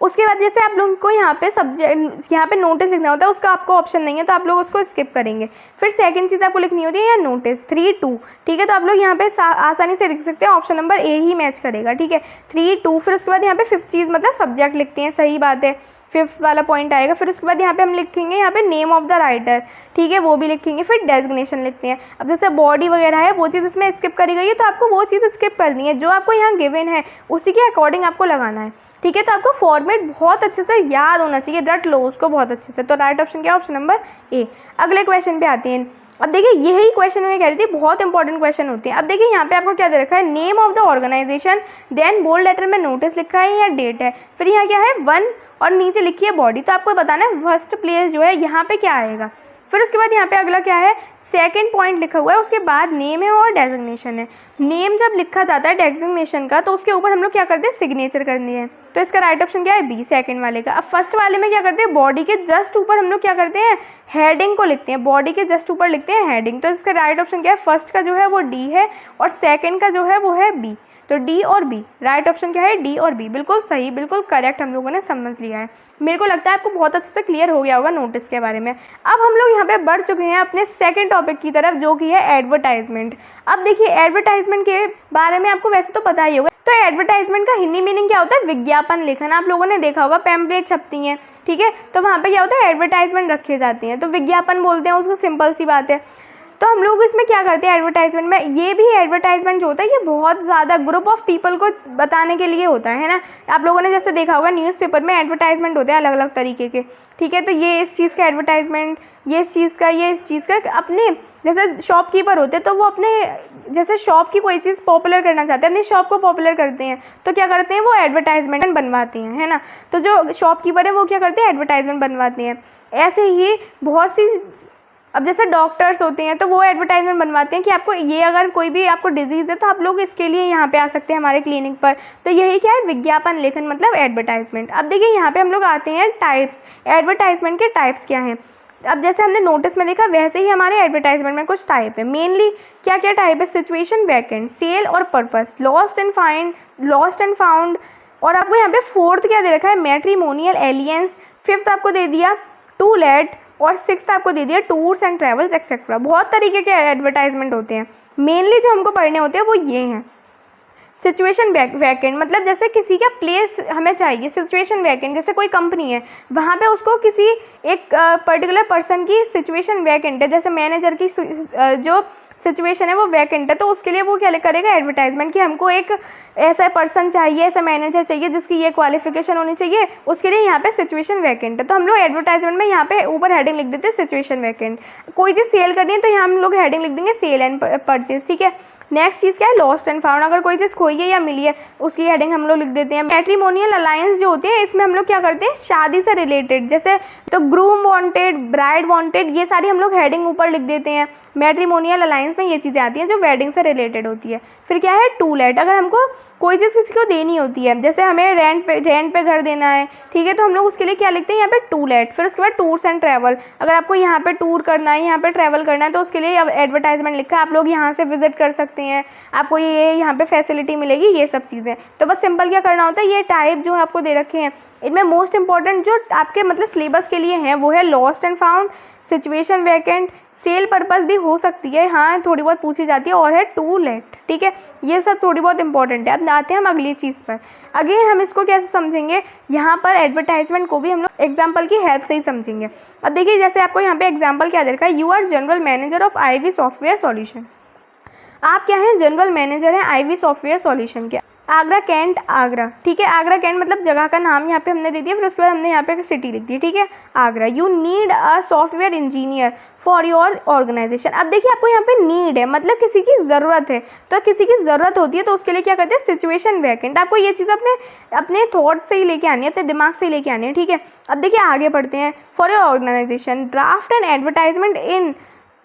उसके बाद जैसे आप लोगों को यहाँ पे सब्जेक्ट, यहाँ पे नोटिस लिखना होता है, उसका आपको ऑप्शन नहीं है तो आप लोग उसको स्किप करेंगे। फिर सेकंड चीज़ आपको लिखनी होती है यहाँ नोटिस 3-2, ठीक है। तो आप लोग यहाँ पे आसानी से लिख सकते हैं, option number A he match करेगा, ठीक है, 3-2। फिर उसके बाद यहाँ पे फिफ्थ चीज़ मतलब सब्जेक्ट लिखते हैं, सही बात है, फिफ्थ वाला पॉइंट आएगा। फिर उसके बाद यहाँ पे हम लिखेंगे यहाँ पे नेम ऑफ द राइटर, ठीक है, वो भी लिखेंगे। फिर डेजिग्नेशन लिखते हैं। अब जैसे बॉडी वगैरह है वो चीज़ इसमें स्किप करी गई है, तो आपको वो चीज़ स्किप करनी है, जो आपको यहाँ गिवन है उसी के अकॉर्डिंग आपको लगाना है, ठीक है। तो आपको फॉर्मेट बहुत अच्छे से याद होना चाहिए, रट लो उसको बहुत अच्छे से। तो राइट ऑप्शन क्या है, ऑप्शन नंबर ए। अगले क्वेश्चन पे आते हैं। अब देखिए यही क्वेश्चन मैं कह रही थी, बहुत इंपॉर्टेंट क्वेश्चन होते हैं। अब देखिए यहाँ पे आपको क्या दे रखा है, name of the organisation, then bold letter में नोटिस लिखा है या डेट है, फिर यहाँ क्या है 1 और नीचे लिखी है बॉडी। तो आपको बताना है फर्स्ट प्लेस जो है यहाँ पे क्या आएगा। फिर उसके बाद यहाँ पे अगला क्या है, सेकंड पॉइंट लिखा हुआ है, उसके बाद नेम है और डेजिग्नेशन है। नेम जब लिखा जाता है डेजिग्नेशन का, तो उसके ऊपर हम लोग क्या करते हैं, सिग्नेचर करनी है। तो इसका राइट ऑप्शन क्या है, बी, सेकंड वाले का। अब फर्स्ट वाले में क्या करते हैं, बॉडी के जस्ट ऊपर हम लोग क्या करते हैं, हेडिंग को लिखते हैं, बॉडी के जस्ट ऊपर लिखते हैं हेडिंग। तो इसका राइट ऑप्शन क्या है, फर्स्ट का जो है वो डी है और सेकेंड का जो है वो है बी। तो डी और बी, राइट ऑप्शन क्या है, डी और बी। बिल्कुल सही, बिल्कुल करेक्ट हम लोगों ने समझ लिया है। मेरे को लगता है आपको बहुत अच्छे से क्लियर हो गया होगा नोटिस के बारे में। अब हम लोग यहाँ पे बढ़ चुके हैं अपने सेकंड टॉपिक की तरफ, जो कि है एडवर्टाइजमेंट। अब देखिए एडवर्टाइजमेंट के बारे में आपको वैसे तो पता ही होगा। तो एडवर्टाइजमेंट का हिंदी मीनिंग क्या होता है, विज्ञापन लेखन। आप लोगों ने देखा होगा पैम्पलेट छपती हैं, ठीक है, तो वहाँ पे क्या होता है, एडवर्टाइजमेंट रखे जाते हैं, तो विज्ञापन बोलते हैं उसको, सिंपल सी बात है। तो हम लोग इसमें क्या करते हैं एडवर्टाइजमेंट में, ये भी एडवर्टाइजमेंट जो होता है ये बहुत ज़्यादा ग्रुप ऑफ पीपल को बताने के लिए होता है ना। आप लोगों ने जैसे देखा होगा न्यूज़पेपर में एडवर्टाइजमेंट होते हैं अलग अलग तरीके के, ठीक है। तो ये इस चीज़ का एडवर्टाइजमेंट, ये इस चीज़ का, ये इस चीज़ का। अपने जैसे शॉपकीपर होते हैं तो वो अपने जैसे शॉप की कोई चीज़ पॉपुलर करना चाहते हैं, अपनी शॉप को पॉपुलर करते हैं, तो क्या करते हैं, वो एडवर्टाइजमेंट बनवाते हैं, है ना। तो जो शॉपकीपर है वो क्या करते हैं, एडवर्टाइजमेंट बनवाते हैं। ऐसे ही बहुत सी, अब जैसे डॉक्टर्स होते हैं तो वो एडवर्टाइजमेंट बनवाते हैं कि आपको ये अगर कोई भी आपको डिजीज़ है तो आप लोग इसके लिए यहाँ पे आ सकते हैं हमारे क्लिनिक पर। तो यही क्या है, विज्ञापन लेखन मतलब एडवर्टाइजमेंट। अब देखिए यहाँ पे हम लोग आते हैं टाइप्स, एडवर्टाइजमेंट के टाइप्स क्या हैं। अब जैसे हमने नोटिस में देखा वैसे ही हमारे एडवर्टाइजमेंट में कुछ टाइप है। मेनली क्या क्या टाइप है, सिचुएशन, वैकेंट, सेल और पर्पस, लॉस्ट एंड फाउंड। और आपको यहाँ पे फोर्थ क्या दे रखा है, मैट्रिमोनियल, एलियंस। फिफ्थ आपको दे दिया टू लेट और सिक्स्थ आपको दे दिया टूर्स एंड ट्रैवल्स एक्सेट्रा। बहुत तरीके के एडवर्टाइजमेंट होते हैं, मेनली जो हमको पढ़ने होते हैं वो ये हैं। सिचुएशन वैकेंट मतलब जैसे किसी का प्लेस हमें चाहिए, सिचुएशन वैकेंट जैसे कोई कंपनी है वहाँ पे उसको किसी एक पर्टिकुलर पर्सन की सिचुएशन वैकेंट है, जैसे मैनेजर की जो सिचुएशन है वो वैकेंट है, तो उसके लिए वो क्या करेगा एडवर्टाइजमेंट कि हमको एक ऐसा पर्सन चाहिए, ऐसा मैनेजर चाहिए जिसकी ये क्वालिफिकेशन होनी चाहिए, उसके लिए यहाँ पे सिचुएशन वैकेंट है। तो हम लोग एडवर्टाइजमेंट में यहाँ पे ऊपर हेडिंग लिख देते हैं सिचुएशन वैकेंट। कोई चीज़ सेल करनी है तो यहाँ हम लोग हेडिंग लिख देंगे सेल एंड परचेज, ठीक है। नेक्स्ट चीज़ क्या है, लॉस्ट एंड फाउंड। अगर कोई चीज़ खोई है या मिली है उसकी हेडिंग हम लोग लिख देते हैं। मैट्रिमोनियल अलायंस जो होते हैं इसमें हम लोग क्या करते हैं, शादी से रिलेटेड, जैसे तो ग्रूम वांटेड, ब्राइड वांटेड, ये सारी हम लोग हेडिंग ऊपर लिख देते हैं। मैट्रिमोनियल अलायंस में ये चीज़ें आती हैं जो वेडिंग से रिलेटेड होती है। फिर क्या है, टू लेट, अगर हमको कोई चीज़ किसी को देनी होती है, जैसे हमें रेंट पे घर देना है, ठीक है, तो हम लोग उसके लिए क्या लिखते हैं यहाँ पे टू लेट। फिर उसके बाद टूर्स एंड ट्रैवल, अगर आपको यहाँ पे टूर करना है, यहाँ पे ट्रैवल करना है, तो उसके लिए अब एडवर्टाइजमेंट लिखा है, आप लोग यहाँ से विजिट कर सकते हैं, आपको ये यहाँ पे फैसिलिटी मिलेगी, ये सब चीज़ें। तो बस सिंपल क्या करना होता है, ये टाइप जो आपको दे रखे हैं इनमें मोस्ट इंपॉर्टेंट जो आपके मतलब सिलेबस के लिए हैं वो है lost and found, situation vacant, sale purpose भी हो सकती है, हाँ थोड़ी बहुत पूछी जाती है, और है टू लेट, ठीक है। ये सब थोड़ी बहुत इंपॉर्टेंट है। अब आते हैं हम अगली चीज़ पर। अगेन हम इसको कैसे समझेंगे, यहाँ पर एडवर्टाइजमेंट को भी हम लोग एग्जाम्पल की हेल्प से ही समझेंगे। अब देखिए जैसे आपको यहाँ पे एग्जाम्पल क्या दे रखा है, you are general manager of IV software solution. आप क्या हैं, जनरल मैनेजर हैं आईवी सॉफ्टवेयर सॉल्यूशन के। आगरा कैंट आगरा, ठीक है। आगरा कैंट मतलब जगह का नाम यहाँ पे हमने दे दिया, फिर उसके बाद हमने यहाँ पे सिटी लिख दी, ठीक है, Agra. You need a software engineer for your organisation. अब देखिए आपको यहाँ पे नीड है मतलब किसी की ज़रूरत है, तो किसी की ज़रूरत होती है तो उसके लिए क्या करते हैं, सिचुएशन वैकेंट। आपको ये चीज़ अपने थॉट से ही लेके आनी है, अपने दिमाग से ही लेके आनी है, ठीक है। अब देखिए आगे बढ़ते हैं। For your organisation draft an advertisement in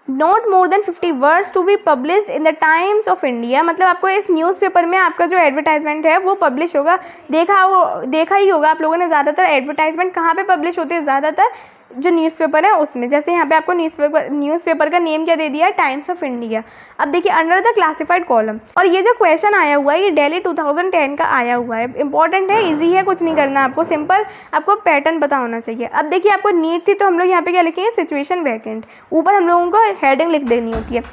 not more than 50 words to be published in the Times of India. मतलब आपको इस न्यूज़पेपर में आपका जो एडवर्टाइजमेंट है वो पब्लिश होगा। देखा ही होगा आप लोगों ने, ज़्यादातर एडवर्टाइजमेंट कहाँ पे पब्लिश होते हैं, ज़्यादातर जो न्यूज़पेपर है उसमें। जैसे यहाँ पे आपको न्यूज़पेपर का नेम क्या दे दिया है, टाइम्स ऑफ इंडिया। अब देखिए अंडर द क्लासिफाइड कॉलम, और ये जो क्वेश्चन आया हुआ है ये दिल्ली 2010 का आया हुआ है, इंपॉर्टेंट है, इजी है, कुछ नहीं करना आपको, सिंपल आपको पैटर्न पता होना चाहिए। अब देखिए आपको नीड थी तो हम लोग यहाँ पे क्या लिखेंगे, सिचुएशन वैकेंट, ऊपर हम लोगों को हेडिंग लिख देनी होती है।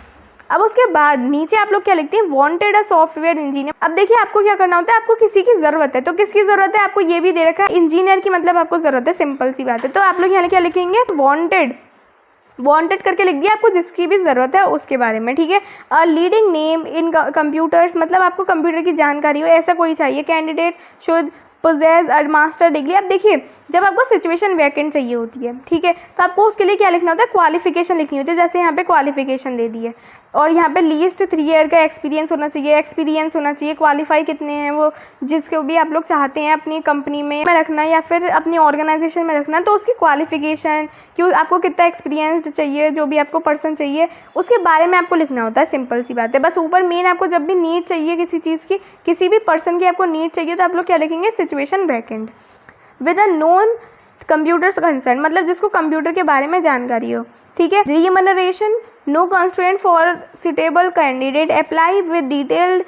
अब उसके बाद नीचे आप लोग क्या लिखते हैं, वांटेड अ सॉफ्टवेयर इंजीनियर। अब देखिए आपको क्या करना होता है, आपको किसी की ज़रूरत है, तो किसकी ज़रूरत है, आपको ये भी दे रखा है इंजीनियर की, मतलब आपको ज़रूरत है, सिंपल सी बात है। तो आप लोग यहाँ क्या लिखेंगे, वांटेड करके लिख दिया, आपको जिसकी भी ज़रूरत है उसके बारे में, ठीक है। लीडिंग नेम इन कंप्यूटर्स, मतलब आपको कंप्यूटर की जानकारी हो, ऐसा कोई चाहिए। Candidate should possess a master degree. अब देखिए जब आपको सिचुएशन वैकेंट चाहिए होती है, ठीक है, तो आपको उसके लिए क्या लिखना होता है, क्वालिफिकेशन लिखनी होती है। जैसे यहाँ पे क्वालिफिकेशन दे दी है, और यहाँ पे लीस्ट 3 ईयर का एक्सपीरियंस होना चाहिए, क्वालिफाई कितने हैं वो, जिसको भी आप लोग चाहते हैं अपनी कंपनी में रखना या फिर अपनी ऑर्गेनाइजेशन में रखना, तो उसकी क्वालिफिकेशन, क्यों आपको कितना एक्सपीरियंस चाहिए, जो भी आपको पर्सन चाहिए उसके बारे में आपको लिखना होता है, सिंपल सी बात है। बस ऊपर मेन आपको जब भी नीड चाहिए किसी चीज़ की, किसी भी पर्सन की आपको नीड चाहिए, तो आप लोग क्या लिखेंगे, situation vacant with a known computers concern, मतलब जिसको कंप्यूटर के बारे में जानकारी हो, ठीक है। Remuneration no constraint for suitable candidate, apply with detailed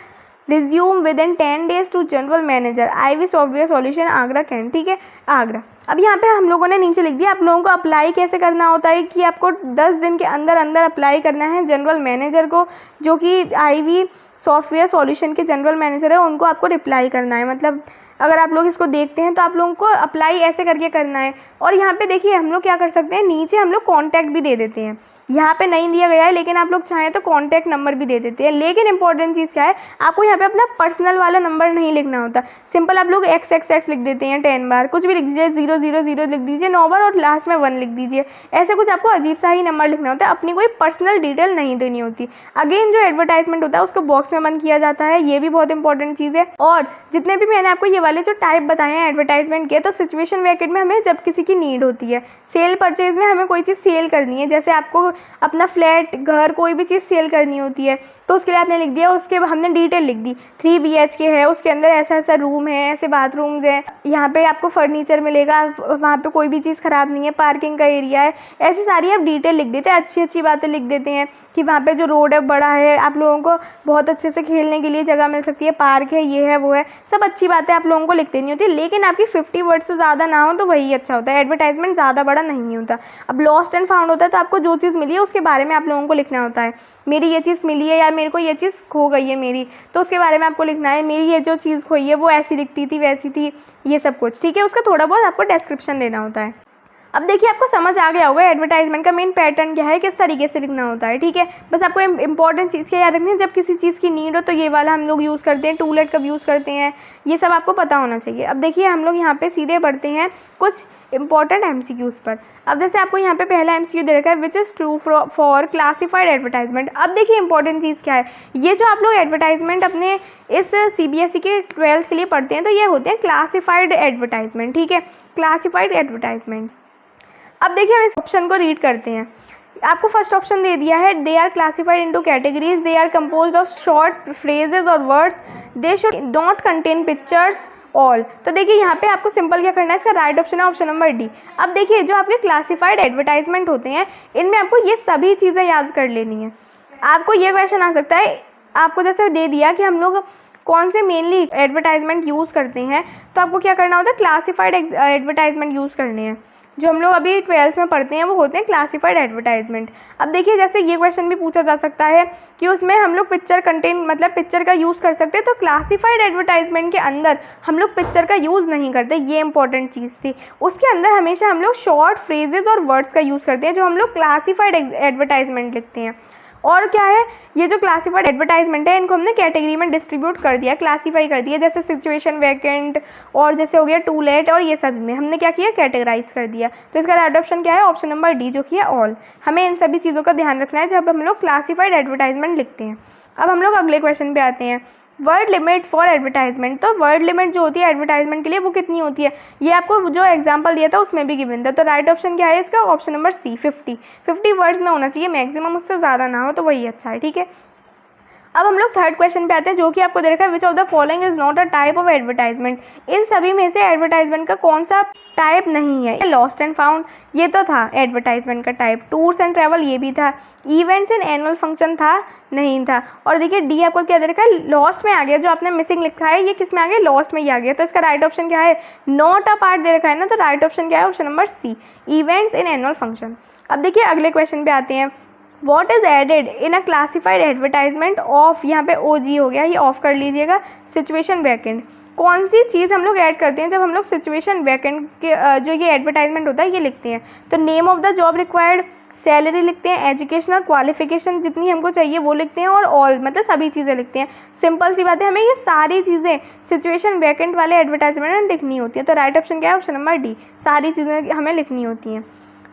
resume within 10 days to general manager IV software solution Agra cantt, ठीक है, आगरा। अब यहाँ पे हम लोगों ने नीचे लिख दिया आप लोगों को अप्लाई कैसे करना होता है, कि आपको 10 दिन के अंदर अंदर अप्लाई करना है जनरल मैनेजर को, जो कि IV सॉफ्टवेयर सॉल्यूशन के जनरल मैनेजर है, उनको आपको रिप्लाई करना है। मतलब अगर आप लोग इसको देखते हैं तो आप लोगों को अप्लाई ऐसे करके करना है। और यहाँ पे देखिए हम लोग क्या कर सकते हैं, नीचे हम लोग कॉन्टैक्ट भी दे देते हैं, यहाँ पे नहीं दिया गया है लेकिन आप लोग चाहें तो कॉन्टैक्ट नंबर भी दे देते हैं। लेकिन इंपॉर्टेंट चीज़ क्या है, आपको यहाँ पे अपना पर्सनल वाला नंबर नहीं लिखना होता, सिंपल आप लोग XXX लिख देते हैं 10 बार, कुछ भी लिख दीजिए, 000 लिख दीजिए 9 बार और लास्ट में 1 लिख दीजिए। ऐसे कुछ आपको अजीब सा ही नंबर लिखना होता है, अपनी कोई पर्सनल डिटेल नहीं देनी होती। अगेन जो एडवर्टाइजमेंट होता है उसको बॉक्स में बंद किया जाता है, ये भी बहुत इंपॉर्टेंट चीज़ है। और जितने भी मैंने आपको ये वाले जो टाइप बताए हैं एडवर्टाइजमेंट के, तो सिचुएशन वैकेंट में हमें जब किसी की नीड होती है, सेल परचेज में हमें कोई चीज़ सेल करनी है, जैसे आपको अपना फ्लैट, घर, कोई भी चीज़ सेल करनी होती है, तो उसके लिए आपने लिख दिया, उसके हमने डिटेल लिख दी, 3 BHK है, उसके अंदर ऐसा ऐसा रूम है, ऐसे बाथरूम्स हैं, यहाँ पे आपको फर्नीचर मिलेगा, वहाँ पे कोई भी चीज़ ख़राब नहीं है, पार्किंग का एरिया है, ऐसी सारी आप डिटेल लिख देते हैं, अच्छी अच्छी बातें लिख देते हैं कि वहाँ पे जो रोड है बड़ा है, आप लोगों को बहुत अच्छे से खेलने के लिए जगह मिल सकती है, पार्क है, ये है वो है, सब अच्छी बातें आप लोगों को लिख देनी होती है। लेकिन आपकी 50 वर्ड से ज़्यादा ना हो तो वही अच्छा होता है, एडवर्टाइजमेंट ज़्यादा बड़ा नहीं होता। अब लॉस्ट एंड फाउंड होता है तो आपको जो चीज़ मिली है उसके बारे में आप लोगों को लिखना होता है, मेरी ये चीज़ मिली है या मेरे को ये चीज़ खो गई है मेरी, तो उसके बारे में आपको लिखना है, मेरी ये जो चीज़ खोई है वो ऐसी दिखती थी, वैसी थी, ये सब कुछ, ठीक है। उसका थोड़ा बहुत आपको डिस्क्रिप्शन देना होता है। अब देखिए आपको समझ आ गया होगा एडवर्टाइजमेंट का मेन पैटर्न क्या है, किस तरीके से लिखना होता है, ठीक है। बस आपको इंपॉर्टेंट चीज़ क्या याद रखनी है, जब किसी चीज़ की नीड हो तो ये वाला हम लोग यूज़ करते हैं, टूलेट कब यूज़ करते हैं, ये सब आपको पता होना चाहिए। अब देखिए हम लोग यहाँ पे सीधे बढ़ते हैं कुछ इंपॉर्टेंट MCQs पर। अब जैसे आपको यहाँ पे पहला MCQ दे रखा है, which is true for classified advertisement. अब देखिए इंपॉर्टेंट चीज़ क्या है, ये जो आप लोग एडवर्टाइजमेंट अपने इस CBSE के 12th के लिए पढ़ते हैं तो ये होते हैं क्लासिफाइड एडवर्टाइजमेंट, ठीक है, क्लासिफाइड एडवर्टाइजमेंट। अब देखिए हम इस ऑप्शन को रीड करते हैं। आपको फर्स्ट ऑप्शन दे दिया है, they are classified into categories, they are composed of short phrases और words, they should not contain pictures all. तो देखिए यहाँ पे आपको सिंपल क्या करना है, इसका राइट ऑप्शन है ऑप्शन नंबर D। अब देखिए जो आपके क्लासिफाइड एडवर्टाइजमेंट होते हैं इनमें आपको ये सभी चीज़ें याद कर लेनी है। आपको ये क्वेश्चन आ सकता है, आपको जैसे दे दिया कि हम लोग कौन से मेनली एडवर्टाइजमेंट यूज़ करते हैं, तो आपको क्या करना होता है, क्लासिफाइड एडवर्टाइजमेंट यूज़ करने हैं। जो हम लोग अभी 12th में पढ़ते हैं वो होते हैं क्लासिफाइड एडवर्टाइजमेंट। अब देखिए जैसे ये क्वेश्चन भी पूछा जा सकता है कि उसमें हम लोग पिक्चर कंटेंट मतलब पिक्चर का यूज़ कर सकते हैं, तो क्लासिफाइड एडवर्टाइजमेंट के अंदर हम लोग पिक्चर का यूज़ नहीं करते, ये इंपॉर्टेंट चीज़ थी। उसके अंदर हमेशा हम लोग शॉर्ट फ्रेजेस और वर्ड्स का यूज़ करते हैं जो हम लोग क्लासिफाइड एडवर्टाइजमेंट लिखते हैं। और क्या है, ये जो क्लासिफाइड एडवर्टाइजमेंट है इनको हमने कैटेगरी में डिस्ट्रीब्यूट कर दिया, क्लासीफाई कर दिया, जैसे सिचुएशन वैकेंट और जैसे हो गया टू लेट, और ये सभी में हमने क्या किया, कैटेगराइज कर दिया। तो इसका राइट ऑप्शन क्या है, ऑप्शन नंबर डी जो कि है ऑल। हमें इन सभी चीज़ों का ध्यान रखना है जब हम लोग क्लासीफाइड एडवर्टाइजमेंट लिखते हैं। अब हम लोग अगले क्वेश्चन पे आते हैं, वर्ड लिमिट फॉर एडवर्टाइजमेंट। तो वर्ड लिमिट जो होती है एडवर्टाइजमेंट के लिए वो कितनी होती है, ये आपको जो एग्जांपल दिया था उसमें भी गिवन था। तो राइट ऑप्शन क्या है इसका, ऑप्शन नंबर सी 50 वर्ड्स में होना चाहिए मैक्सिमम, उससे ज़्यादा ना हो तो वही अच्छा है, ठीक है। अब हम लोग थर्ड क्वेश्चन पे आते हैं जो कि आपको दे रखा है, which of the following is not a type of advertisement. इन सभी में से एडवर्टाइजमेंट का कौन सा टाइप नहीं है। लॉस्ट एंड फाउंड ये तो था एडवर्टाइजमेंट का टाइप, टूर्स एंड ट्रैवल ये भी था, इवेंट्स एंड एनुअल फंक्शन था, नहीं था। और देखिए डी आपको क्या दे रखा है, लॉस्ट में आ गया, जो आपने मिसिंग लिखा है ये किस में आ गया, लॉस्ट में ही आ गया। तो इसका राइट ऑप्शन क्या है, नॉट अ पार्ट दे रखा है ना, तो राइट ऑप्शन क्या है, option number C events in annual function. अब देखिए अगले क्वेश्चन पे आते हैं, what is added in a classified advertisement of, यहाँ पे ओ जी हो गया, ये ऑफ कर लीजिएगा, सिचुएशन वैकेंट। कौन सी चीज़ हम लोग ऐड करते हैं जब हम लोग सिचुएशन वैकेंट के जो ये एडवर्टाइजमेंट होता है ये लिखते हैं। तो name of the job required, salary लिखते हैं, एजुकेशनल क्वालिफिकेशन जितनी हमको चाहिए वो लिखते हैं, और ऑल मतलब सभी चीज़ें लिखते हैं। सिंपल सी बात है, हमें ये सारी चीज़ें सिचुएशन वैकेंट वाले एडवर्टाइजमेंट में लिखनी होती है। तो राइट ऑप्शन क्या है, ऑप्शन नंबर डी सारी चीज़ें हमें लिखनी होती हैं।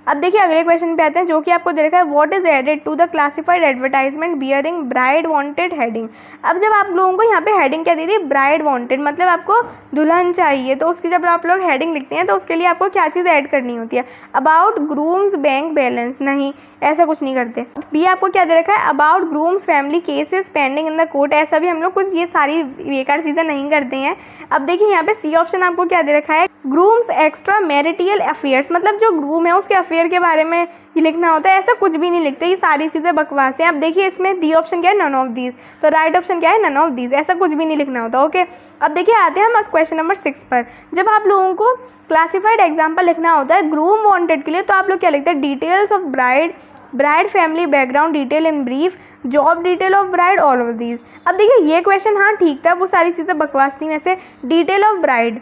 अब देखिए अगले क्वेश्चन पे आते हैं जो कि आपको दे रखा है, what is added to the classified advertisement bearing bride wanted heading. अब जब आप लोगों को यहाँ पे हेडिंग क्या दी थी, ब्राइड वांटेड, मतलब आपको दुल्हन चाहिए, तो उसकी जब आप लोग हेडिंग लिखते हैं तो उसके लिए आपको क्या चीज़ ऐड करनी होती है, अबाउट ग्रूम्स बैंक बैलेंस, नहीं ऐसा कुछ नहीं करते। बी आपको क्या दे रखा है, about grooms family cases pending in the court, ऐसा भी हम लोग कुछ ये सारी बेकार चीज़ें नहीं करते हैं। अब देखिए यहाँ पे सी ऑप्शन आपको क्या दे रखा है, ग्रूम्स एक्स्ट्रा मैरिटल अफेयर्स, मतलब जो ग्रूम है उसके अफेयर के बारे में ही लिखना होता है, ऐसा कुछ भी नहीं लिखते, ये सारी चीज़ें बकवास हैं। अब देखिए इसमें डी ऑप्शन क्या है, नन ऑफ दीज, तो राइट ऑप्शन क्या है, नन ऑफ दीज, ऐसा कुछ भी नहीं लिखना होता, ओके। अब देखिए आते हैं हम क्वेश्चन नंबर 6 पर, जब आप लोगों को क्लासिफाइड एग्जाम्पल लिखना होता है ग्रूम वांटेड के लिए, तो आप लोग क्या लिखते हैं, details of bride family background detail in brief, job detail of bride, all of these. अब देखिए ये क्वेश्चन हाँ ठीक था, वो सारी चीज़ें बकवास थी। वैसे डिटेल ऑफ ब्राइड,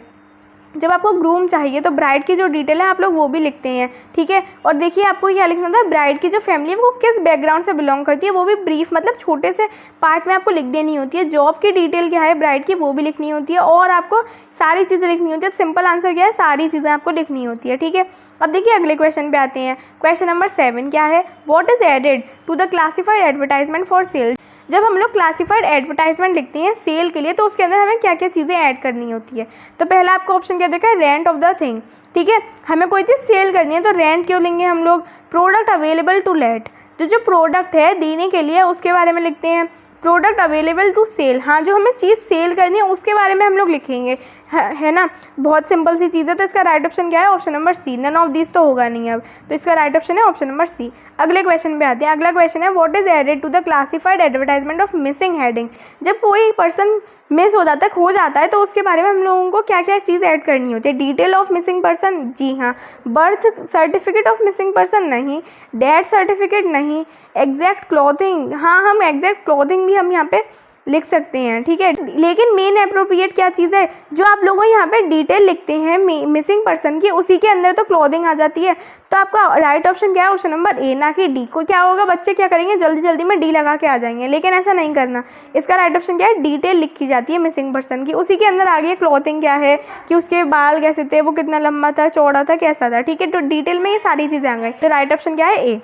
जब आपको ग्रूम चाहिए तो ब्राइड की जो डिटेल है आप लोग वो भी लिखते हैं, ठीक है। और देखिए आपको क्या लिखना होता है, ब्राइड की जो फैमिली है वो किस बैकग्राउंड से बिलोंग करती है वो भी ब्रीफ, मतलब छोटे से पार्ट में आपको लिख देनी होती है। जॉब की डिटेल क्या है ब्राइड की वो भी लिखनी होती है, और आपको सारी चीज़ें लिखनी होती है। तो सिंपल आंसर क्या है, सारी चीज़ें आपको लिखनी होती है, ठीक है। अब देखिए अगले क्वेश्चन पे आते हैं, क्वेश्चन नंबर 7 क्या है, what is added to the classified advertisement for sale. जब हम लोग क्लासिफाइड एडवर्टाइजमेंट लिखते हैं सेल के लिए तो उसके अंदर हमें क्या क्या चीज़ें ऐड करनी होती है। तो पहला आपको ऑप्शन क्या देखा है, रेंट ऑफ द थिंग, ठीक है। हमें कोई चीज़ सेल करनी है तो रेंट क्यों लेंगे हम लोग, प्रोडक्ट अवेलेबल टू लेट, तो जो प्रोडक्ट है देने के लिए उसके बारे में लिखते हैं। प्रोडक्ट अवेलेबल टू सेल, हाँ जो हमें चीज़ सेल करनी है उसके बारे में हम लोग लिखेंगे, है ना, बहुत सिंपल सी चीज़ है। तो इसका राइट ऑप्शन क्या है, option number C, none of this तो होगा नहीं अब, तो इसका राइट ऑप्शन है ऑप्शन नंबर सी। अगले क्वेश्चन पे आते हैं, अगला क्वेश्चन है, what is added to the classified advertisement of missing heading. जब कोई पर्सन मिस हो जाता है, खो जाता है, तो उसके बारे में हम लोगों को क्या क्या चीज़ ऐड करनी होती है, डिटेल ऑफ मिसिंग पर्सन, जी हाँ, birth certificate of missing person, नहीं, डेथ सर्टिफिकेट, नहीं, एग्जैक्ट क्लॉथिंग, हाँ हम एग्जैक्ट क्लॉथिंग भी हम यहाँ पे लिख सकते हैं, ठीक है। लेकिन मेन अप्रोप्रिएट क्या चीज़ है, जो आप लोगों यहाँ पे डिटेल लिखते हैं मिसिंग पर्सन की, उसी के अंदर तो क्लॉथिंग आ जाती है। तो आपका राइट ऑप्शन क्या है, ऑप्शन नंबर ए, ना कि डी। को क्या होगा, बच्चे क्या करेंगे, जल्दी जल्दी में डी लगा के आ जाएंगे, लेकिन ऐसा नहीं करना। इसका राइट ऑप्शन क्या है, डिटेल लिखी जाती है मिसिंग पर्सन की, उसी के अंदर आ गई क्लॉथिंग क्या है, कि उसके बाल कैसे थे, वो कितना लंबा था, चौड़ा था, कैसा था, ठीक है। तो डिटेल में ये सारी चीज़ें आ गई, तो राइट ऑप्शन क्या है, ए।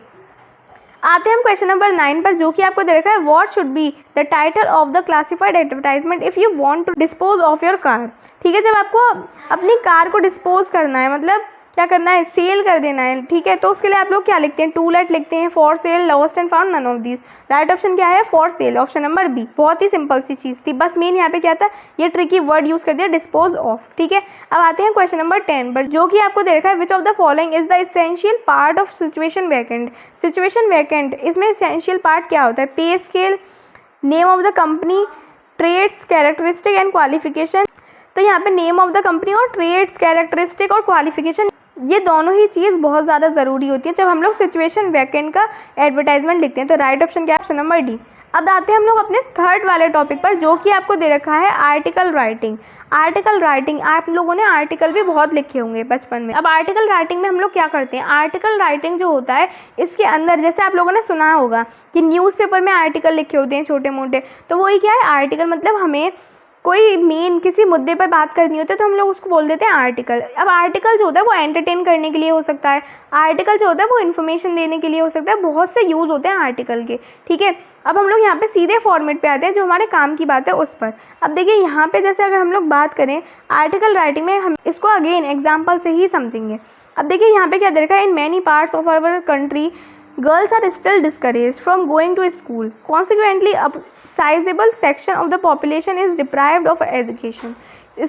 आते हैं हम क्वेश्चन नंबर 9 पर, जो कि आपको दे रखा है, what should be the title of the classified advertisement if you want to dispose of your car. ठीक है, जब आपको अपनी कार को डिस्पोज करना है, मतलब क्या करना है, सेल कर देना है, ठीक है, तो उसके लिए आप लोग क्या लिखते हैं, टू लेट लिखते हैं, for sale, lost and found, none of these. Right option क्या है, for sale, option number B. बहुत ही सिंपल सी चीज़ थी, बस मेन यहाँ पे क्या था, ये ट्रिकी वर्ड यूज़ कर दिया, डिस्पोज ऑफ, ठीक है। अब आते हैं क्वेश्चन नंबर 10 पर, जो कि आपको दे रखा है, which of the following is the essential part of situation vacant. Situation vacant, इसमें एसेंशियल पार्ट क्या होता है, pay scale, name of the company, trades, characteristic and qualification. तो यहाँ पे नेम ऑफ द कंपनी और ट्रेड्स, कैरेक्टरिस्टिक और qualification, ये दोनों ही चीज़ बहुत ज़्यादा ज़रूरी होती है जब हम लोग सिचुएशन वैकेंट का एडवर्टाइजमेंट लिखते हैं। तो राइट ऑप्शन क्या है, ऑप्शन नंबर डी। अब आते हैं हम लोग अपने थर्ड वाले टॉपिक पर, जो कि आपको दे रखा है आर्टिकल राइटिंग। आर्टिकल राइटिंग, आप लोगों ने आर्टिकल भी बहुत लिखे होंगे बचपन में। अब आर्टिकल राइटिंग में हम लोग क्या करते हैं, आर्टिकल राइटिंग जो होता है इसके अंदर, जैसे आप लोगों ने सुना होगा कि न्यूज़पेपर में आर्टिकल लिखे होते हैं छोटे मोटे, तो वही क्या है आर्टिकल, मतलब हमें कोई मेन किसी मुद्दे पर बात करनी होती है तो हम लोग उसको बोल देते हैं आर्टिकल। अब आर्टिकल जो होता है वो एंटरटेन करने के लिए हो सकता है, आर्टिकल जो होता है वो इन्फॉर्मेशन देने के लिए हो सकता है, बहुत से यूज़ होते हैं आर्टिकल के, ठीक है। अब हम लोग यहाँ पे सीधे फॉर्मेट पे आते हैं जो हमारे काम की बात है उस पर। अब देखिए यहाँ पे जैसे अगर हम लोग बात करें आर्टिकल राइटिंग में, हम इसको अगेन एग्जाम्पल से ही समझेंगे। अब देखिए यहाँ पे क्या दे रखा है, in many parts of our country girls are still discouraged from going to school. Consequently, a sizable section of the population is deprived of education.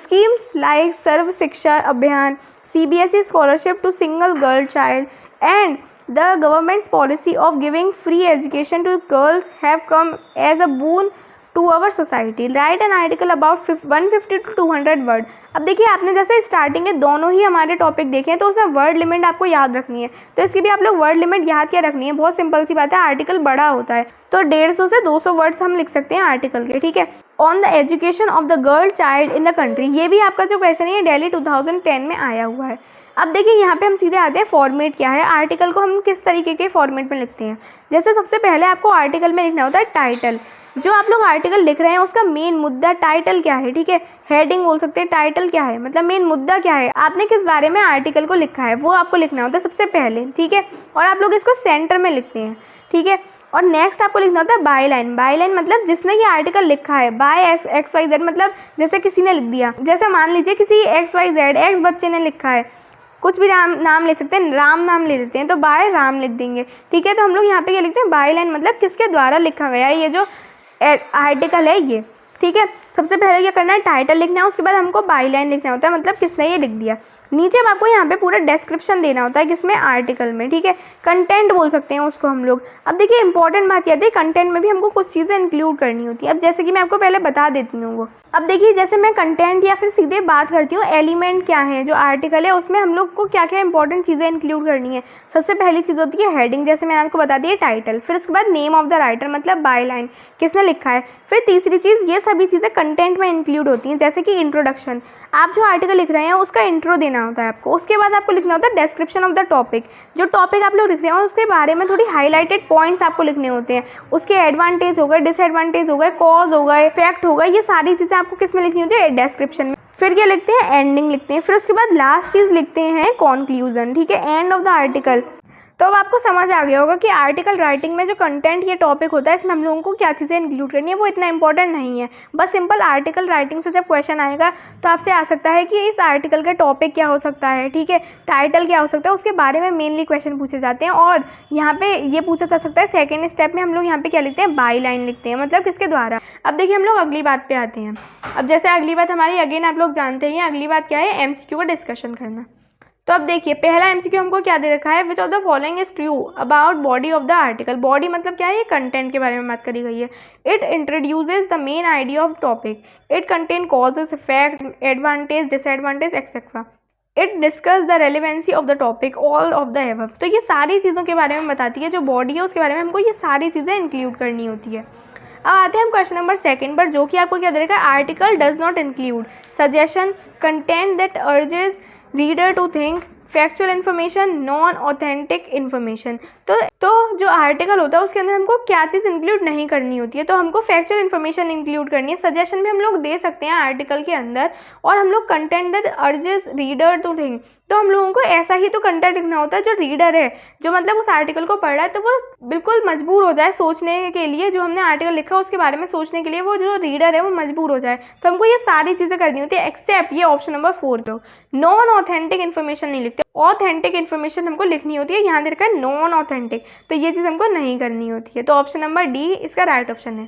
Schemes like Sarv Shiksha Abhiyan, CBSE scholarship to single girl child, and the government's policy of giving free education to girls have come as a boon to our society. Write an article about 150 to 200 word. अब देखिए आपने जैसे starting के दोनों ही हमारे topic देखे हैं तो उसमें वर्ड लिमिट आपको याद रखनी है, तो इसकी भी आप लोग वर्ड लिमिट याद क्या रखनी है, बहुत सिंपल सी बात है, आर्टिकल बड़ा होता है तो 150 से 200 वर्ड्स हम लिख सकते हैं आर्टिकल के, ठीक है। On the education of the girl child in the country, ये भी आपका जो क्वेश्चन है दिल्ली 2010 में आया हुआ है। अब देखिए यहाँ पे हम सीधे आते हैं फॉर्मेट क्या है, आर्टिकल को हम किस तरीके के फॉर्मेट में लिखते हैं। जैसे सबसे पहले आपको आर्टिकल में लिखना होता है टाइटल, जो आप लोग आर्टिकल लिख रहे हैं उसका मेन मुद्दा टाइटल क्या है, ठीक है, हेडिंग बोल सकते हैं, टाइटल क्या है मतलब मेन मुद्दा क्या है, आपने किस बारे में आर्टिकल को लिखा है वो आपको लिखना होता है सबसे पहले, ठीक है। और आप लोग इसको सेंटर में लिखते हैं, ठीक है। और नेक्स्ट आपको लिखना होता है बाय लाइन। बाय लाइन मतलब जिसने ये आर्टिकल लिखा है, बाय एक्स वाई जेड मतलब जैसे किसी ने लिख दिया, जैसे मान लीजिए किसी एक्स वाई जेड एक्स बच्चे ने लिखा है, कुछ भी नाम ले सकते हैं, राम नाम ले लेते हैं तो बाय राम लिख देंगे, ठीक है। तो हम लोग यहाँ पे क्या लिखते हैं, बाय लाइन मतलब किसके द्वारा लिखा गया है ये जो आर्टिकल है ये, ठीक है। सबसे पहले क्या करना है, टाइटल लिखना है, उसके बाद हमको बाय लाइन लिखना होता है मतलब किसने ये लिख दिया। नीचे अब आपको यहाँ पे पूरा डिस्क्रिप्शन देना होता है किसमें, आर्टिकल में, ठीक है, कंटेंट बोल सकते हैं उसको हम लोग। अब देखिए इंपॉर्टेंट बात यह है, कंटेंट में भी हमको कुछ चीज़ें इंक्लूड करनी होती है। अब जैसे कि मैं आपको पहले बता देती हूँ वो, अब देखिए जैसे मैं कंटेंट या फिर सीधे बात करती हूँ एलिमेंट क्या है जो आर्टिकल है उसमें हम लोग को क्या क्या इंपॉर्टेंट चीज़ें इंक्लूड करनी है। सबसे पहली चीज़ होती है हेडिंग, जैसे मैंने आपको बता दी टाइटल, फिर उसके बाद नेम ऑफ द राइटर मतलब बाय लाइन किसने लिखा है, फिर तीसरी चीज़ ये सभी चीज़ें कंटेंट में इंक्लूड होती हैं, जैसे कि इंट्रोडक्शन, आप जो आर्टिकल लिख रहे हैं उसका इंट्रो देना होता है आपको। उसके बाद आपको लिखना होता है डिस्क्रिप्शन ऑफ द टॉपिक, जो टॉपिक आप लोग लिख रहे हैं उसके बारे में थोड़ी हाईलाइटेड पॉइंट्स आपको लिखने होते हैं, उसके एडवांटेज हो गए, डिसएडवांटेज हो गए, कॉज हो गए, फैक्ट हो गए, ये सारी चीज़ें आपको किस में लिखनी होती है, डिस्क्रिप्शन में। फिर क्या लिखते हैं, एंडिंग लिखते हैं, फिर उसके बाद लास्ट चीज़ लिखते हैं कॉन्क्लूजन, ठीक है, एंड ऑफ द आर्टिकल। तो अब आपको समझ आ गया होगा कि आर्टिकल राइटिंग में जो कंटेंट ये टॉपिक होता है इसमें हम लोगों को क्या चीज़ें इंक्लूड करनी है, वो इतना इंपॉर्टेंट नहीं है। बस सिंपल आर्टिकल राइटिंग से जब क्वेश्चन आएगा तो आपसे आ सकता है कि इस आर्टिकल का टॉपिक क्या हो सकता है, ठीक है, टाइटल क्या हो सकता है, उसके बारे में मेनली क्वेश्चन पूछे जाते हैं। और यहाँ पे ये पूछा जा सकता है सेकेंड स्टेप में हम लोग यहाँ पे क्या लिखते हैं, बाय लाइन लिखते हैं मतलब किसके द्वारा। अब देखिए हम लोग अगली बात पे आते हैं। अब जैसे अगली बात हमारी अगेन आप लोग जानते हैं अगली बात क्या है, MCQ का डिस्कशन करना। तो अब देखिए पहला MCQ हमको क्या दे रखा है, which of the following is true about body of the article. Body मतलब क्या है, ये कंटेंट के बारे में बात करी गई है। It introduces the main idea of topic, it contain causes, effect, advantage, disadvantage etcetera, it discuss the relevancy of the topic, all of the above. तो ये सारी चीज़ों के बारे में बताती है, जो बॉडी है उसके बारे में हमको ये सारी चीज़ें इंक्लूड करनी होती है। अब आते हैं हम क्वेश्चन नंबर 2 पर, जो कि आपको क्या दे रखा है, article does not include suggestion, content that urges reader to think, factual information, non authentic information. तो जो आर्टिकल होता है उसके अंदर हमको क्या चीज़ इंक्लूड नहीं करनी होती है, तो हमको फैक्चुअल इन्फॉर्मेशन इंक्लूड करनी है। सजेशन भी हम लोग दे सकते हैं आर्टिकल के अंदर, और हम लोग content that urges reader to think, तो हम लोगों को ऐसा ही तो कंटेंट लिखना होता है जो रीडर है, जो मतलब उस आर्टिकल को पढ़ रहा है तो वो बिल्कुल मजबूर हो जाए सोचने के लिए, जो हमने आर्टिकल लिखा है उसके बारे में सोचने के लिए वो जो रीडर है वो मजबूर हो जाए। तो हमको ये सारी चीज़ें करनी होती है, एक्सेप्ट ये ऑप्शन नंबर 4 पे नॉन ऑथेंटिक इन्फॉर्मेशन नहीं लिखते, ऑथेंटिक इन्फॉर्मेशन हमको लिखनी होती है। यहाँ दे रखा है नॉन ऑथेंटिक, तो ये चीज़ हमको नहीं करनी होती है। तो ऑप्शन नंबर डी इसका राइट ऑप्शन है।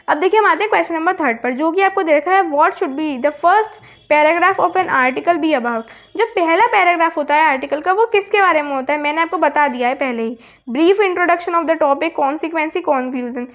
अब देखिए हम आते हैं क्वेश्चन नंबर 3 पर, जो कि आपको दे रखा है, what should be the first paragraph of an article be about. जो पहला पैराग्राफ होता है आर्टिकल का वो किसके बारे में होता है, मैंने आपको बता दिया है पहले ही, brief introduction of the topic, consequency, conclusion.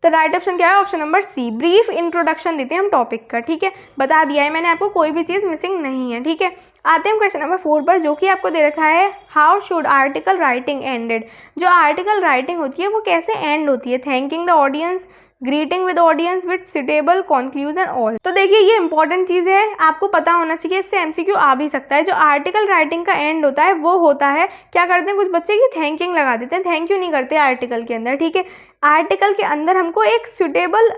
तो राइट ऑप्शन क्या है? Option number C. Brief introduction देते हैं हम टॉपिक का, ठीक है, बता दिया है मैंने आपको, कोई भी चीज़ मिसिंग नहीं है, ठीक है। आते हैं क्वेश्चन नंबर 4 पर, जो कि आपको दे रखा है how should article writing ended. जो आर्टिकल राइटिंग होती है वो कैसे एंड होती है? Thanking the audience, greeting with audience with suitable conclusion all. तो देखिए ये इंपॉर्टेंट चीज़ है, आपको पता होना चाहिए, इससे एमसीक्यू आ भी सकता है। जो आर्टिकल राइटिंग का एंड होता है वो होता है, क्या करते हैं कुछ बच्चे की थैंकिंग लगा देते हैं, थैंक यू नहीं करते आर्टिकल के अंदर, ठीक है। आर्टिकल के अंदर हमको एक सुटेबल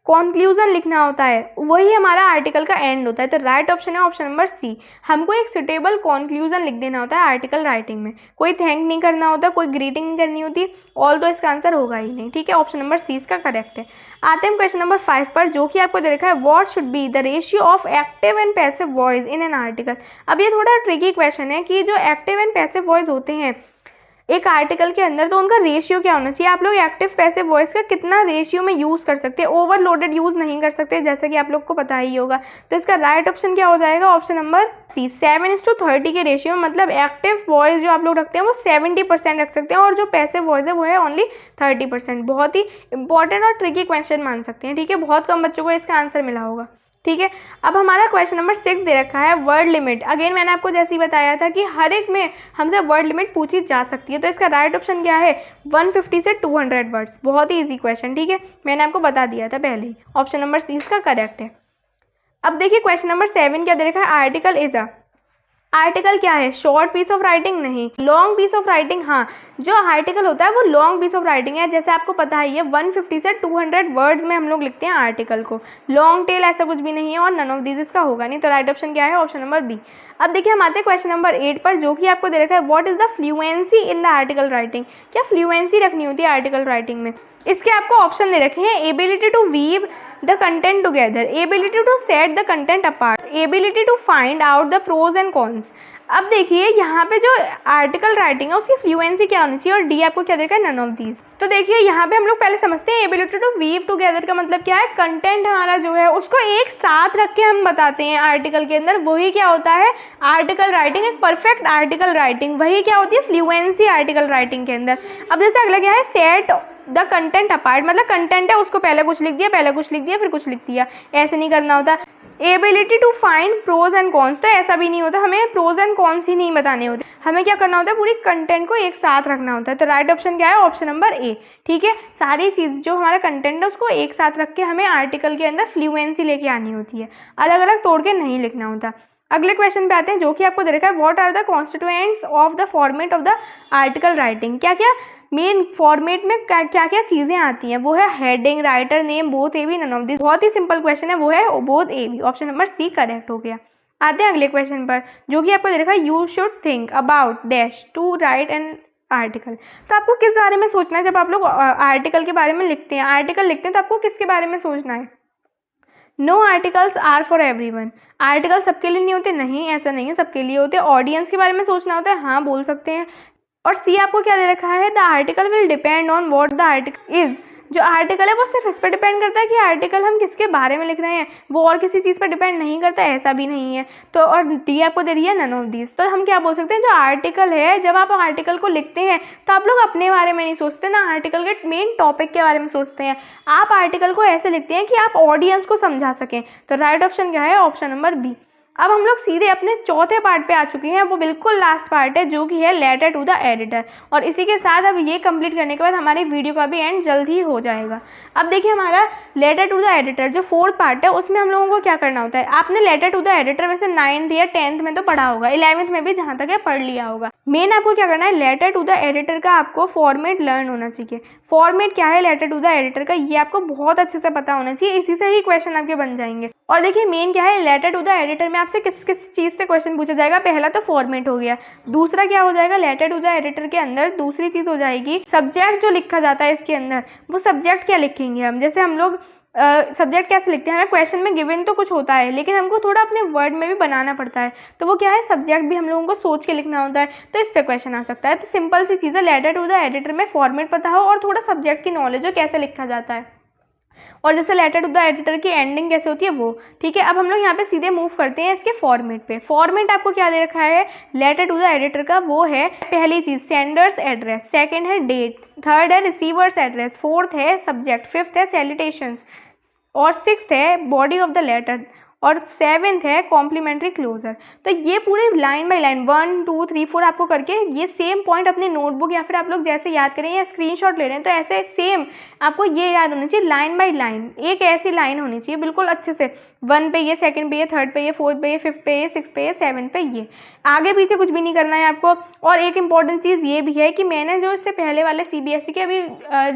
कॉन्क्लूजन लिखना होता है, वही हमारा आर्टिकल का एंड होता है। तो राइट ऑप्शन है ऑप्शन नंबर सी। हमको एक सुटेबल कॉन्क्लूजन लिख देना होता है आर्टिकल राइटिंग में, कोई थैंक नहीं करना होता, कोई ग्रीटिंग नहीं करनी होती, ऑल तो इसका आंसर होगा ही नहीं, ठीक है। ऑप्शन नंबर सी इसका करेक्ट है। आते हैं क्वेश्चन नंबर 5 पर, जो कि आपको दे रखा है what should be the ratio of active and passive voice in an article. अब ये थोड़ा ट्रिकी क्वेश्चन है कि जो एक्टिव एंड पैसिव वॉइस होते हैं एक आर्टिकल के अंदर, तो उनका रेशियो क्या होना चाहिए। आप लोग एक्टिव पैसिव वॉइस का कितना रेशियो में यूज़ कर सकते हैं, ओवरलोडेड यूज़ नहीं कर सकते, जैसा कि आप लोग को पता ही होगा। तो इसका राइट ऑप्शन क्या हो जाएगा? ऑप्शन नंबर सी, 7:30 के रेशियो में, मतलब एक्टिव वॉइस जो आप लोग रखते हैं वो 70% रख सकते हैं और जो पैसिव वॉइस है वो है ओनली 30%। बहुत ही इंपॉर्टेंट और ट्रिकी क्वेश्चन मान सकते हैं, ठीक है, बहुत कम बच्चों को इसका आंसर मिला होगा, ठीक है। अब हमारा क्वेश्चन नंबर 6 दे रखा है वर्ड लिमिट। अगेन मैंने आपको जैसे ही बताया था कि हर एक में हमसे वर्ड लिमिट पूछी जा सकती है। तो इसका राइट ऑप्शन क्या है? 150 से 200 वर्ड्स। बहुत ही इजी क्वेश्चन, ठीक है, मैंने आपको बता दिया था पहले ही। ऑप्शन नंबर सी इसका करेक्ट है। अब देखिए क्वेश्चन नंबर 7 क्या दे रखा है? Article is a. आर्टिकल क्या है? शॉर्ट पीस ऑफ राइटिंग नहीं, लॉन्ग पीस ऑफ राइटिंग। हाँ, जो आर्टिकल होता है वो लॉन्ग पीस ऑफ राइटिंग है, जैसे आपको पता ही है 150 से 200 वर्ड्स में हम लोग लिखते हैं आर्टिकल को। लॉन्ग टेल ऐसा कुछ भी नहीं है और नन ऑफ दिस इसका होगा नहीं। तो राइट ऑप्शन क्या है? Option number B. अब देखिए हम आते हैं क्वेश्चन नंबर 8 पर, जो कि आपको दे रखा है what is the fluency in the article writing. क्या फ्लुएंसी रखनी होती है आर्टिकल राइटिंग में? इसके आपको ऑप्शन दे रखे हैं, ability to weave the content together, ability to set the content apart, ability to find out the pros and cons. अब देखिए यहाँ पे जो आर्टिकल राइटिंग है उसकी फ्लुएंसी क्या होनी चाहिए, और डी आपको क्या देखा है? None of these. तो देखिए यहाँ पे हम लोग पहले समझते हैं एबिलिटी टू वीव टुगेदर का मतलब क्या है। कंटेंट हमारा जो है उसको एक साथ रख के हम बताते हैं आर्टिकल के अंदर, वही क्या होता है? आर्टिकल राइटिंग, एक परफेक्ट आर्टिकल राइटिंग, वही क्या होती है? फ्लुएंसी आर्टिकल राइटिंग के अंदर। अब जैसे अगला क्या है? सेट द कंटेंट अपार्ट, मतलब कंटेंट है उसको पहले कुछ लिख दिया, पहले कुछ लिख दिया, फिर कुछ लिख दिया, ऐसे नहीं करना होता। Ability to find pros and cons, तो ऐसा भी नहीं होता, हमें प्रोज एंड कॉन्स ही नहीं बताने होते, हमें क्या करना होता है? पूरी कंटेंट को एक साथ रखना होता है। तो राइट ऑप्शन क्या है? ऑप्शन नंबर ए, ठीक है। सारी चीज़ जो हमारा कंटेंट है उसको एक साथ रख के हमें आर्टिकल के अंदर फ्लुएंसी लेके आनी होती है, अलग अलग तोड़ के नहीं लिखना होता। अगले क्वेश्चन पे आते हैं, जो कि आपको दे रखा है what are the constituents of the format of the article writing. क्या क्या मेन फॉर्मेट में क्या क्या चीज़ें आती हैं? वो है heading, writer name, both A B, none of this. बहुत ही सिंपल क्वेश्चन है, वो है both A B. Option number C correct हो गया। आते हैं अगले क्वेश्चन पर, जो कि आपको दे रखा है you should think about dash to write an article. तो आपको किस बारे में सोचना है जब आप लोग आर्टिकल के बारे में लिखते हैं, आर्टिकल लिखते हैं, तो आपको किसके बारे में सोचना है? No articles are for everyone. Article सबके लिए नहीं होते, नहीं ऐसा नहीं है, सबके लिए होते हैं। ऑडियंस के बारे में सोचना होता है, हाँ बोल सकते हैं। और सी आपको क्या दे रखा है? The article will depend on what the article is. जो आर्टिकल है वो सिर्फ इस पर डिपेंड करता है कि आर्टिकल हम किसके बारे में लिख रहे हैं, वो और किसी चीज़ पर डिपेंड नहीं करता, ऐसा भी नहीं है। तो और डी आपको दे रही है नन ऑफ दीज। तो हम क्या बोल सकते हैं, जो आर्टिकल है, जब आप आर्टिकल को लिखते हैं तो आप लोग अपने बारे में नहीं सोचते ना, आर्टिकल के मेन टॉपिक के बारे में सोचते हैं। आप आर्टिकल को ऐसे लिखते हैं कि आप ऑडियंस को समझा सकें। तो राइट ऑप्शन क्या है? Option number B. अब हम लोग सीधे अपने चौथे पार्ट पे आ चुके हैं, वो बिल्कुल लास्ट पार्ट है, जो कि है लेटर टू द एडिटर। और इसी के साथ अब ये कंप्लीट करने के बाद हमारी वीडियो का भी एंड जल्द ही हो जाएगा। अब देखिए हमारा लेटर टू द एडिटर जो फोर्थ पार्ट है, उसमें हम लोगों को क्या करना होता है। आपने लेटर टू द एडिटर वैसे 9th या 10th में तो पढ़ा होगा, 11th में भी जहाँ तक है पढ़ लिया होगा। मेन आपको क्या करना है, लेटर टू द एडिटर का आपको फॉर्मेट लर्न होना चाहिए। फॉर्मेट क्या है लेटर टू द एडिटर का, ये आपको बहुत अच्छे से पता होना चाहिए, इसी से ही क्वेश्चन आपके बन जाएंगे। और देखिए मेन क्या है, लेटर टू द एडिटर में आपसे किस किस चीज़ से क्वेश्चन पूछा जाएगा। पहला तो फॉर्मेट हो गया, दूसरा क्या हो जाएगा, लेटर टू द एडिटर के अंदर दूसरी चीज़ हो जाएगी सब्जेक्ट जो लिखा जाता है इसके अंदर, वो सब्जेक्ट क्या लिखेंगे हम। जैसे हम लोग सब्जेक्ट कैसे लिखते हैं, हमें क्वेश्चन में गिवन तो कुछ होता है, लेकिन हमको थोड़ा अपने वर्ड में भी बनाना पड़ता है, तो वो क्या है, सब्जेक्ट भी हम लोगों को सोच के लिखना होता है, तो इस पर क्वेश्चन आ सकता है। तो सिंपल सी चीज़ है, लेटर टू द एडिटर में फॉर्मेट पता हो और थोड़ा सब्जेक्ट की नॉलेज हो कैसे लिखा जाता है। और जैसे लेटर टू द एडिटर की एंडिंग कैसे होती है वो, ठीक है। अब हम लोग यहाँ पे सीधे मूव करते हैं इसके फॉर्मेट पे। फॉर्मेट आपको क्या दे रखा है लेटर टू द एडिटर का, वो है पहली चीज सेंडर्स एड्रेस, सेकंड है डेट, थर्ड है रिसीवर्स एड्रेस, फोर्थ है सब्जेक्ट, फिफ्थ है सैल्यूटेशंस, और सिक्स्थ है बॉडी ऑफ द लेटर, और सेवेंथ है कॉम्प्लीमेंट्री क्लोजर। तो ये पूरे लाइन बाय लाइन 1 2 3 4 आपको करके ये सेम पॉइंट अपने नोटबुक या फिर आप लोग जैसे याद करें या स्क्रीनशॉट ले रहे हैं तो ऐसे सेम आपको ये याद होनी चाहिए लाइन बाय लाइन, एक ऐसी लाइन होनी चाहिए बिल्कुल अच्छे से। 1 पे ये, सेकंड पे ये, थर्ड पे ये, फोर्थ पे ये, फिफ्थ पे ये, सिक्स पे ये, सेवन्थ पे ये, आगे पीछे कुछ भी नहीं करना है आपको। और एक इंपॉर्टेंट चीज़ ये भी है कि मैंने जो इससे पहले वाले CBSE के अभी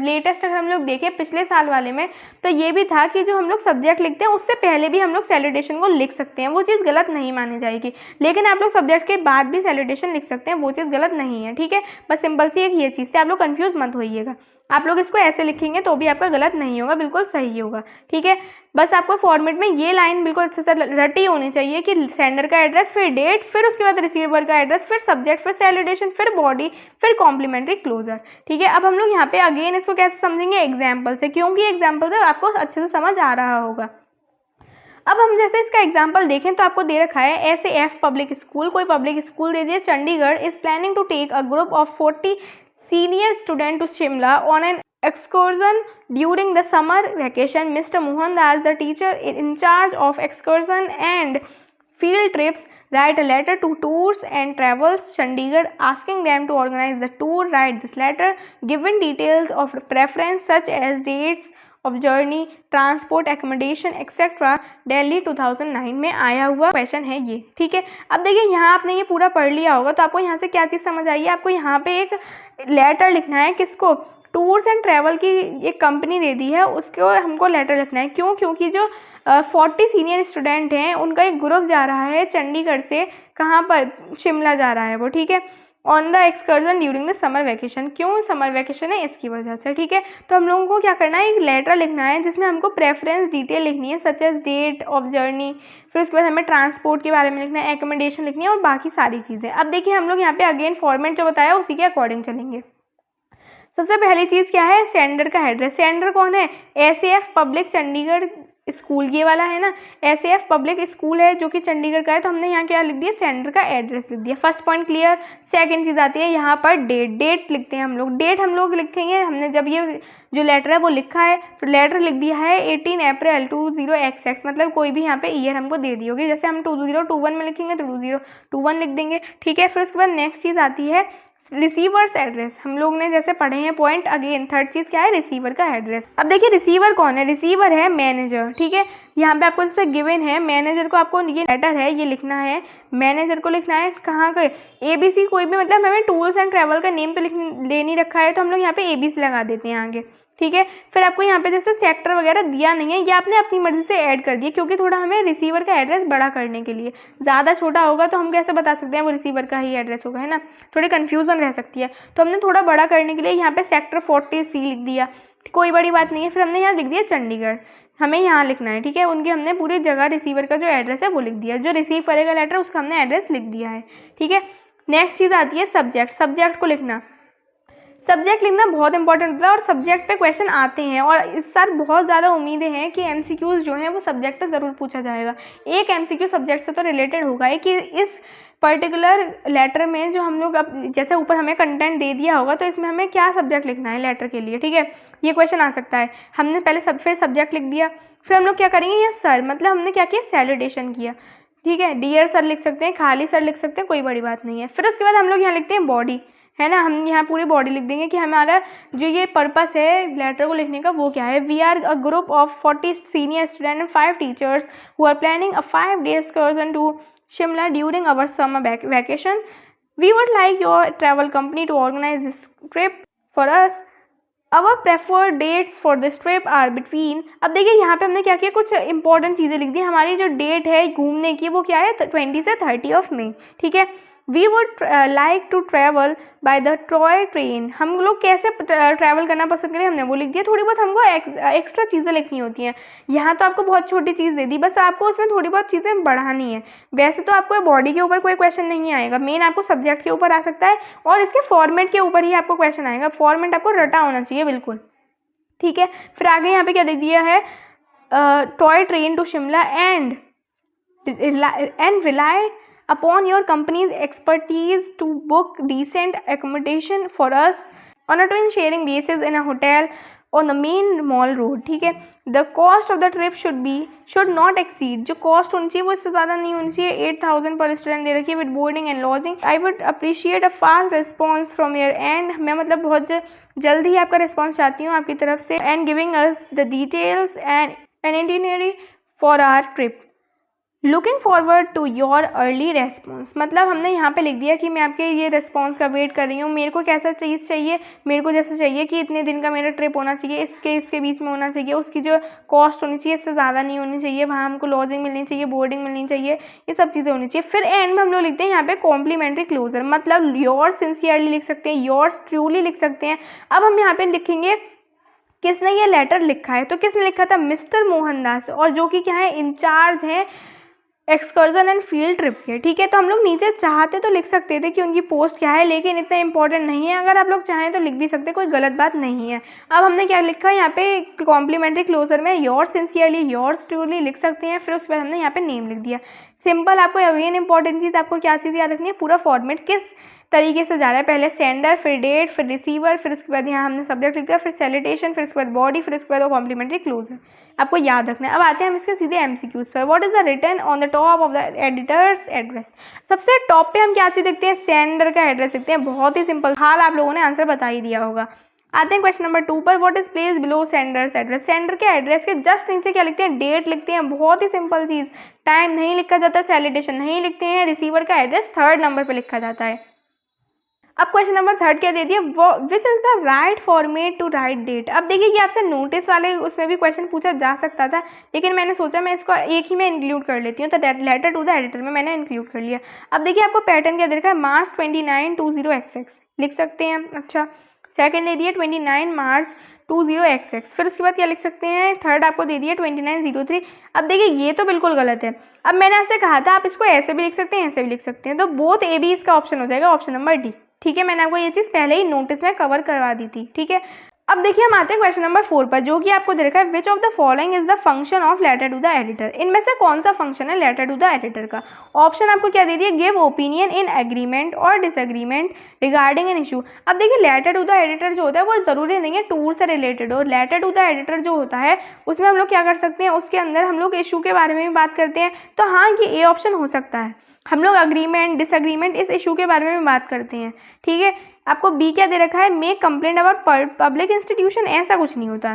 लेटेस्ट अगर हम लोग देखें पिछले साल वाले में, तो ये भी था कि जो हम लोग सब्जेक्ट लिखते हैं उससे पहले भी हम लोग सैल्यूटेशन को लिख सकते हैं, वो चीज़ गलत नहीं मानी जाएगी। लेकिन आप लोग सब्जेक्ट के बाद भी सैल्यूटेशन लिख सकते हैं, वो चीज़ गलत नहीं है, ठीक है। बस सिंपल सी एक ये चीज़ थी, आप लोग कंफ्यूज मत होइएगा। आप लोग इसको ऐसे लिखेंगे तो भी आपका गलत नहीं होगा, बिल्कुल सही होगा, ठीक है। बस आपको फॉर्मेट में ये लाइन बिल्कुल अच्छे से रटी होनी चाहिए कि सेंडर का एड्रेस, फिर डेट, फिर उसके बाद रिसीवर का एड्रेस, फिर सब्जेक्ट, फिर सैल्यूटेशन, फिर बॉडी, फिर कॉम्प्लीमेंट्री क्लोजर, ठीक है। अब हम लोग यहाँ पे अगेन इसको कैसे समझेंगे एग्जाम्पल से, क्योंकि एग्जाम्पल से आपको अच्छे से समझ आ रहा होगा। अब हम जैसे इसका एग्जाम्पल देखें तो आपको दे रखा है SAF पब्लिक स्कूल, कोई पब्लिक स्कूल दे दिया Chandigarh, is planning to take a group of 40 senior student to Shimla on an excursion during the summer vacation. Mr. Mohandas, the teacher in charge of excursion and field trips, write a letter to Tours and Travels Chandigarh asking them to organize the tour. Write this letter given details of preference such as dates of journey, transport, accommodation etc. Delhi 2009 में आया हुआ question है ये, ठीक है। अब देखिए यहाँ आपने ये पूरा पढ़ लिया होगा तो आपको यहाँ से क्या चीज़ समझ आई है, आपको यहाँ पे एक लेटर लिखना है, किसको, टूर्स एंड ट्रैवल की एक कंपनी दे दी है उसको हमको लेटर लिखना है। क्यों, क्योंकि जो 40 सीनियर स्टूडेंट हैं उनका एक ग्रुप जा रहा है चंडीगढ़ से, कहाँ पर, शिमला जा रहा है वो, ठीक है, on the excursion during the summer vacation. क्यों समर वैकेशन है, इसकी वजह से, ठीक है। तो हम लोगों को क्या करना है, एक लेटर लिखना है जिसमें हमको प्रेफरेंस डिटेल लिखनी है such as date of journey, फिर उसके बाद हमें ट्रांसपोर्ट के बारे में लिखना है, एकोमोडेशन लिखनी है और बाकी सारी चीज़ें। अब देखिए हम लोग यहाँ पे अगेन फॉर्मेट जो बताया उसी के अकॉर्डिंग चलेंगे। सबसे पहली चीज़ क्या है, सेंडर का एड्रेस। सेंडर कौन है, SAF पब्लिक चंडीगढ़ स्कूल, ये वाला है ना, SAF पब्लिक स्कूल है जो कि चंडीगढ़ का है, तो हमने यहाँ क्या लिख दिया, सेंडर का एड्रेस लिख दिया। First point clear. सेकंड चीज़ आती है यहाँ पर डेट। डेट लिखते हैं हम लोग, डेट हम लोग लिखेंगे, हमने जब ये जो लेटर है वो लिखा है, फिर लेटर लिख दिया है 18 अप्रैल 20XX, मतलब कोई भी यहाँ पे ईयर हमको दे दी होगी, जैसे हम 2021 में लिखेंगे तो 2021 लिख देंगे, ठीक है। फिर उसके बाद नेक्स्ट चीज़ आती है रिसीवर्स एड्रेस। हम लोग ने जैसे पढ़े हैं पॉइंट, अगेन थर्ड चीज़ क्या है, रिसीवर का एड्रेस। अब देखिए रिसीवर कौन है, रिसीवर है मैनेजर, ठीक है। यहाँ पे आपको जैसे गिवन है मैनेजर को, आपको ये लेटर है ये लिखना है, मैनेजर को लिखना है कहाँ का, ABC कोई भी, मतलब हमें टूर्स एंड ट्रैवल का नेम तो ले नहीं रखा है तो हम लोग यहाँ पे ABC लगा देते हैं आगे, ठीक है। फिर आपको यहाँ पे जैसे सेक्टर वगैरह दिया नहीं है, ये आपने अपनी मर्जी से ऐड कर दिया क्योंकि थोड़ा हमें रिसीवर का एड्रेस बड़ा करने के लिए, ज़्यादा छोटा होगा तो हम कैसे बता सकते हैं वो रिसीवर का ही एड्रेस होगा, है ना, थोड़ी कन्फ्यूज़न रह सकती है। तो हमने थोड़ा बड़ा करने के लिए यहाँ पे सेक्टर 40C लिख दिया, कोई बड़ी बात नहीं है। फिर हमने यहाँ लिख दिया चंडीगढ़, हमें यहाँ लिखना है, ठीक है। उनकी हमने पूरी जगह रिसीवर का जो एड्रेस है वो लिख दिया, जो रिसीव करेगा लेटर उसका हमने एड्रेस लिख दिया है, ठीक है। नेक्स्ट चीज़ आती है सब्जेक्ट। सब्जेक्ट को लिखना, सब्जेक्ट लिखना बहुत इंपॉर्टेंट होता है और सब्जेक्ट पे क्वेश्चन आते हैं और इस साल बहुत ज़्यादा उम्मीदें हैं कि MCQs जो हैं वो सब्जेक्ट पे ज़रूर पूछा जाएगा। एक MCQ सब्जेक्ट से तो रिलेटेड होगा ही कि इस पर्टिकुलर लेटर में जो हम लोग अब जैसे ऊपर हमें कंटेंट दे दिया होगा तो इसमें हमें क्या सब्जेक्ट लिखना है लेटर के लिए, ठीक है, ये क्वेश्चन आ सकता है। हमने पहले फिर सब्जेक्ट लिख दिया, फिर हम लोग क्या करेंगे, ये सर, मतलब हमने क्या किया, सैल्यूटेशन किया, ठीक है। डियर सर लिख सकते हैं, खाली सर लिख सकते हैं, कोई बड़ी बात नहीं है। फिर उसके बाद हम लोग यहाँ लिखते हैं बॉडी, है ना, हम यहाँ पूरी बॉडी लिख देंगे कि हमारा जो ये पर्पस है लेटर को लिखने का वो क्या है। We are a group of 40 senior student and 5 teachers who are planning a 5 days excursion to Shimla during our summer vacation. We would like your travel company to organize this trip for us. Our preferred dates for this trip are between। अब देखिए यहाँ पे हमने क्या किया, कुछ important चीज़ें लिख दी। हमारी जो डेट है घूमने की वो क्या है, 20 से 30 मई, ठीक है। We would like to travel by the toy train. हम लोग कैसे ट्रैवल करना पसंद करें, हमने वो लिख दिया। थोड़ी बहुत हमको एक्स्ट्रा चीज़ें लिखनी होती हैं। यहाँ तो आपको बहुत छोटी चीज़ दे दी, बस आपको उसमें थोड़ी बहुत चीज़ें बढ़ानी है। वैसे तो आपको बॉडी के ऊपर कोई क्वेश्चन नहीं आएगा, मेन आपको सब्जेक्ट के ऊपर आ सकता है और इसके फॉर्मेट के ऊपर ही आपको क्वेश्चन आएगा। फॉर्मेट आपको रटा होना चाहिए बिल्कुल। ठीक है। फिर आगे यहाँ पे क्या दे दिया है, toy train to Shimla and rely upon your company's expertise to book decent accommodation for us on a twin sharing basis in a hotel on the main mall road। ठीक है। The cost of the trip should not exceed, जो cost होनी चाहिए वो इससे ज़्यादा नहीं होनी चाहिए। 8,000 पर स्टूडेंट दे रखी है with boarding and lodging। I would appreciate a fast response from your end। मैं मतलब बहुत जल्दी ही आपका रिस्पॉन्स चाहती हूँ आपकी तरफ से। and giving us the details and an itinerary for our trip। Looking forward to your early response, मतलब हमने यहाँ पे लिख दिया कि मैं आपके ये रिस्पॉन्स का वेट कर रही हूँ। मेरे को कैसा चीज़ चाहिए, मेरे को जैसा चाहिए कि इतने दिन का मेरा ट्रिप होना चाहिए, इसके बीच में होना चाहिए, उसकी जो कॉस्ट होनी चाहिए इससे ज़्यादा नहीं होनी चाहिए, वहाँ हमको लॉजिंग मिलनी चाहिए, बोर्डिंग मिलनी चाहिए, ये सब चीज़ें होनी चाहिए। फिर एंड में हम लोग लिखते हैं यहाँ पे कॉम्प्लीमेंट्री क्लोजर, मतलब योर्स सिंसियरली लिख सकते हैं, योर्स ट्रूली लिख सकते हैं। अब हम यहाँ पे लिखेंगे किसने ये लेटर लिखा है, तो किसने लिखा था, मिस्टर मोहनदास, और जो कि क्या है, इंचार्ज हैं एक्सकर्जन एंड फील्ड ट्रिप के। ठीक है। तो हम लोग नीचे चाहते तो लिख सकते थे कि उनकी पोस्ट क्या है, लेकिन इतना इंपॉर्टेंट नहीं है। अगर आप लोग चाहें तो लिख भी सकते, कोई गलत बात नहीं है। अब हमने क्या लिखा है यहाँ पे कॉम्प्लीमेंट्री क्लोजर में, योर्स सिंसियरली, योर्स ट्रूली लिख सकते हैं। फिर उसके बाद हमने यहाँ पे नेम लिख दिया। सिंपल। आपको अगेन इंपॉर्टेंट चीज़, आपको क्या चीज़ याद रखनी है, पूरा फॉर्मेट किस तरीके से जा रहा है, पहले सेंडर, फिर डेट, फिर रिसीवर, फिर उसके बाद यहाँ हमने सब्जेक्ट लिख दिया, फिर सैल्यूटेशन, फिर उसके बाद बॉडी, फिर उसके बाद कॉम्प्लीमेंट्री क्लोजर। आपको याद रखना है। अब आते हैं हम इसके सीधे एमसीक्यूज पर। What is the written on the top of the editor's address. सबसे टॉप पे हम क्या चीज़ देखते हैं, सेंडर का एड्रेस देखते हैं। बहुत ही सिंपल, हाल आप लोगों ने आंसर बता ही दिया होगा। आते हैं क्वेश्चन नंबर 2 पर। What is place below sender's address. Sender के एड्रेस के जस्ट नीचे क्या लिखते हैं, डेट लिखते हैं। बहुत ही सिंपल चीज़, टाइम नहीं लिखा जाता, सैल्यूटेशन नहीं लिखते हैं, रिसीवर का एड्रेस 3rd नंबर पर लिखा जाता है। अब क्वेश्चन नंबर 3 क्या दे दिया, which is the right format to write date. अब देखिए कि आपसे नोटिस वाले उसमें भी क्वेश्चन पूछा जा सकता था, लेकिन मैंने सोचा मैं इसको एक ही में इंक्लूड कर लेती हूँ, तो लेटर टू द एडिटर में मैंने इंक्लूड कर लिया। अब देखिए आपको पैटर्न क्या दे रखा है, March 29 20XX लिख सकते हैं। अच्छा, सेकंड दे दिया 29 मार्च 20XX। फिर उसके बाद क्या लिख सकते हैं, थर्ड आपको दे दिया 2903। अब देखिए ये तो बिल्कुल गलत है। अब मैंने ऐसे कहा था आप इसको ऐसे भी लिख सकते हैं, ऐसे भी लिख सकते हैं, तो बोथ ए बी इसका ऑप्शन हो जाएगा, ऑप्शन नंबर डी। ठीक है। मैंने आपको ये चीज़ पहले ही नोटिस में कवर करवा दी थी। ठीक है। अब देखिए हम आते हैं क्वेश्चन नंबर 4 पर, जो कि आपको दे रखा है, which of the following is the function of letter to the editor. इनमें से कौन सा फंक्शन है लेटर टू द एडिटर का। ऑप्शन आपको क्या दे दिए, गिव ओपिनियन इन एग्रीमेंट और डिसएग्रीमेंट रिगार्डिंग एन इशू। अब देखिए लेटर टू द एडिटर जो होता है वो ज़रूरी नहीं है टूर से रिलेटेड हो। लेटर टू द एडिटर जो होता है उसमें हम लोग क्या कर सकते हैं, उसके अंदर हम लोग इशू के बारे में भी बात करते हैं। तो हाँ, ये ए ऑप्शन हो सकता है। हम लोग अग्रीमेंट, डिसएग्रीमेंट, इस इशू के बारे में भी बात करते हैं। ठीक है। आपको बी क्या दे रखा है, make complaint about public institution. ऐसा कुछ नहीं होता,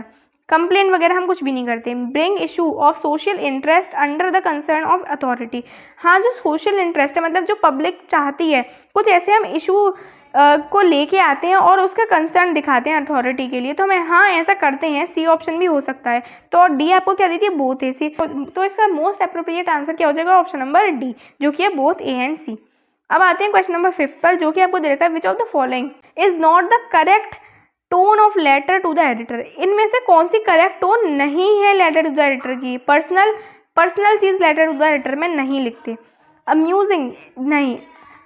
कंप्लेंट वगैरह हम कुछ भी नहीं करते। Bring issue of social interest under the concern of authority. हाँ, जो सोशल इंटरेस्ट है, मतलब जो पब्लिक चाहती है, कुछ ऐसे हम इशू को लेके आते हैं और उसका कंसर्न दिखाते हैं अथॉरिटी के लिए, तो हमें हाँ ऐसा करते हैं। सी ऑप्शन भी हो सकता है। तो डी आपको क्या दी थी, बोथ ए सी। तो इसका मोस्ट अप्रोप्रिएट आंसर क्या हो जाएगा, ऑप्शन नंबर डी, जो कि है बोथ ए एंड सी। अब आते हैं क्वेश्चन नंबर 5 पर, जो कि आपको दे रखा है, which of the following is not the correct tone of letter to the editor. इनमें से कौन सी करेक्ट टोन नहीं है लेटर टू द एडिटर की। पर्सनल चीज़ लेटर टू द एडिटर में नहीं लिखते। अम्यूजिंग नहीं,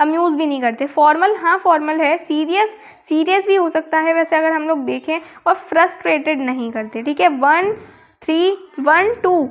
अम्यूज भी नहीं करते। फॉर्मल, हाँ फॉर्मल है। सीरियस भी हो सकता है वैसे अगर हम लोग देखें। और फ्रस्ट्रेटेड नहीं करते। ठीक है। 1, 3, 1, 2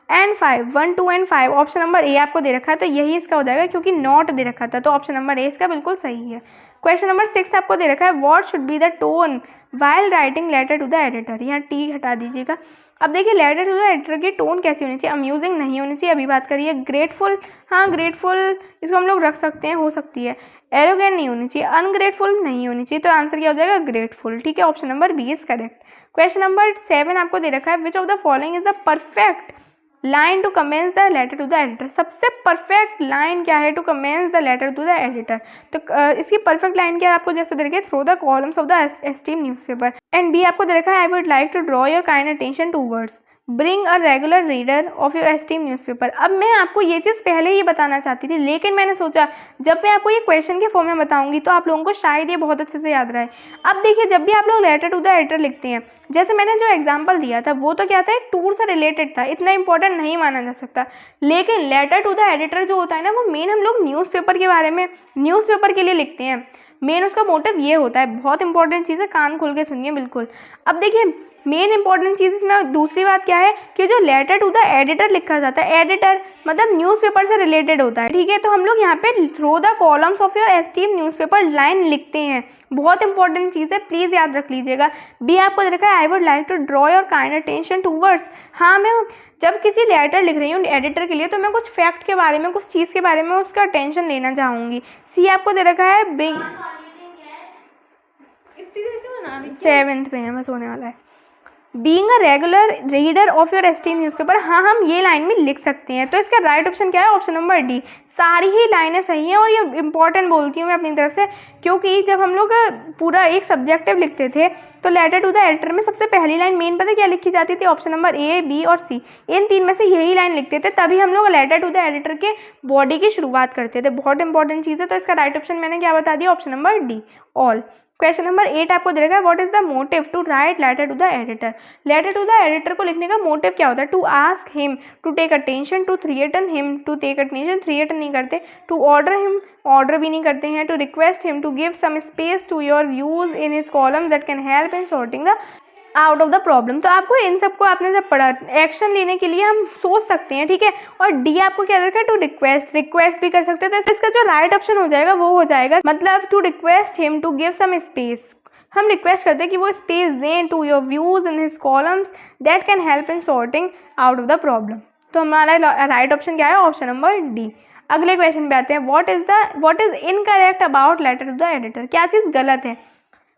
and 5, 1, 2 and 5, option number A आपको दे रखा है, तो यही इसका हो जाएगा, क्योंकि नॉट दे रखा था, तो ऑप्शन नंबर ए इसका बिल्कुल सही है। क्वेश्चन नंबर 6 आपको दे रखा है, what should be the tone while writing letter to the editor. यहाँ टी हटा दीजिएगा। अब देखिए लेटर टू द एडिटर की टोन कैसी होनी चाहिए, अम्यूजिंग नहीं होनी चाहिए, अभी बात करिए। ग्रेटफुल, हाँ ग्रेटफुल इसको हम लोग रख सकते हैं, हो सकती है। एरोगेंट नहीं होनी चाहिए, अनग्रेटफुल नहीं होनी चाहिए, तो आंसर क्या हो जाएगा, ग्रेटफुल। ठीक है। Option number B is correct. Question number 7 आपको दे रखा है, which of the following is the perfect line to commence the letter to the editor. सबसे परफेक्ट लाइन क्या है to commence the letter to the editor. तो इसकी perfect line क्या है, आपको जैसे दे रखा है, through the columns of the esteemed newspaper. And B आपको दे रखा है, I would like to draw your kind attention towards, bring a regular reader of your esteemed newspaper. अब मैं आपको ये चीज़ पहले ही बताना चाहती थी, लेकिन मैंने सोचा जब मैं आपको ये क्वेश्चन के फॉर्म में बताऊंगी तो आप लोगों को शायद ये बहुत अच्छे से याद रहे। अब देखिए जब भी आप लोग लेटर टू द एडिटर लिखते हैं, जैसे मैंने जो एग्जाम्पल दिया था वो तो क्या था, एक टूर से रिलेटेड था, इतना इंपॉर्टेंट नहीं माना जा सकता। लेकिन लेटर टू द एडिटर जो होता है ना, वो मेन हम लोग न्यूज़पेपर के बारे में, न्यूज़पेपर के लिए लिखते हैं। मेन उसका मोटिव ये होता है। बहुत इंपॉर्टेंट चीज़ है, कान खोल के सुनिए बिल्कुल। अब देखिए मेन इंपॉर्टेंट चीज़ इसमें दूसरी बात क्या है कि जो लेटर टू द एडिटर लिखा जाता है, एडिटर मतलब न्यूज़पेपर से रिलेटेड होता है, ठीक है। तो हम लोग यहाँ पे through the columns of your esteemed newspaper line लिखते हैं। बहुत इंपॉर्टेंट चीज़ है, प्लीज़ याद रख लीजिएगा। बी आपको देखा है, I would like to draw your kind attention towards. हाँ, मैं जब किसी लेटर लिख रही हूँ एडिटर के लिए तो मैं कुछ फैक्ट के बारे में, कुछ चीज़ के बारे में उसका अटेंशन लेना चाहूँगी। सी आपको दे रखा है, ब्रिंग 7th में है, बस होने वाला है। Being a regular reader of your esteemed newspaper, हाँ हम ये लाइन में लिख सकते हैं। तो इसका राइट ऑप्शन क्या है? Option number D. सारी ही लाइनें सही हैं और ये इंपॉर्टेंट बोलती हूँ मैं अपनी तरफ से, क्योंकि जब हम लोग पूरा एक सब्जेक्टिव लिखते थे तो लेटर टू द एडिटर में सबसे पहली लाइन मेन पता क्या लिखी जाती थी? ऑप्शन नंबर ए, बी और सी, इन 3 में से यही लाइन लिखते थे, तभी हम लोग लेटर टू द एडिटर के बॉडी की शुरुआत करते थे। बहुत इंपॉर्टेंट चीज़ है। तो इसका राइट ऑप्शन मैंने क्या बता दिया? Option number D, all. Question number 8 आपको दे रखा है, what is the motive to write letter to the editor. Letter to the editor को लिखने का मोटिव क्या होता है? To ask him to take attention, to threaten him to take attention, threaten नहीं करते, टू ऑर्डर हिम, ऑर्डर भी नहीं करते हैं, to request him to give some space to your views in his column that can help in sorting the out of the problem. तो आपको इन सबको आपने जब पढ़ा, एक्शन लेने के लिए हम सोच सकते हैं, ठीक है। और डी आपको क्या रखा है? टू रिक्वेस्ट, रिक्वेस्ट भी कर सकते हैं। तो इसका जो राइट ऑप्शन हो जाएगा वो हो जाएगा मतलब to request him to give some space. हम रिक्वेस्ट करते हैं कि वो स्पेस दें to your views in his columns that can help in sorting out of the problem. तो हमारा राइट ऑप्शन क्या है? Option number D. अगले क्वेश्चन पे आते हैं, what is incorrect about letter to the editor. क्या चीज़ गलत है?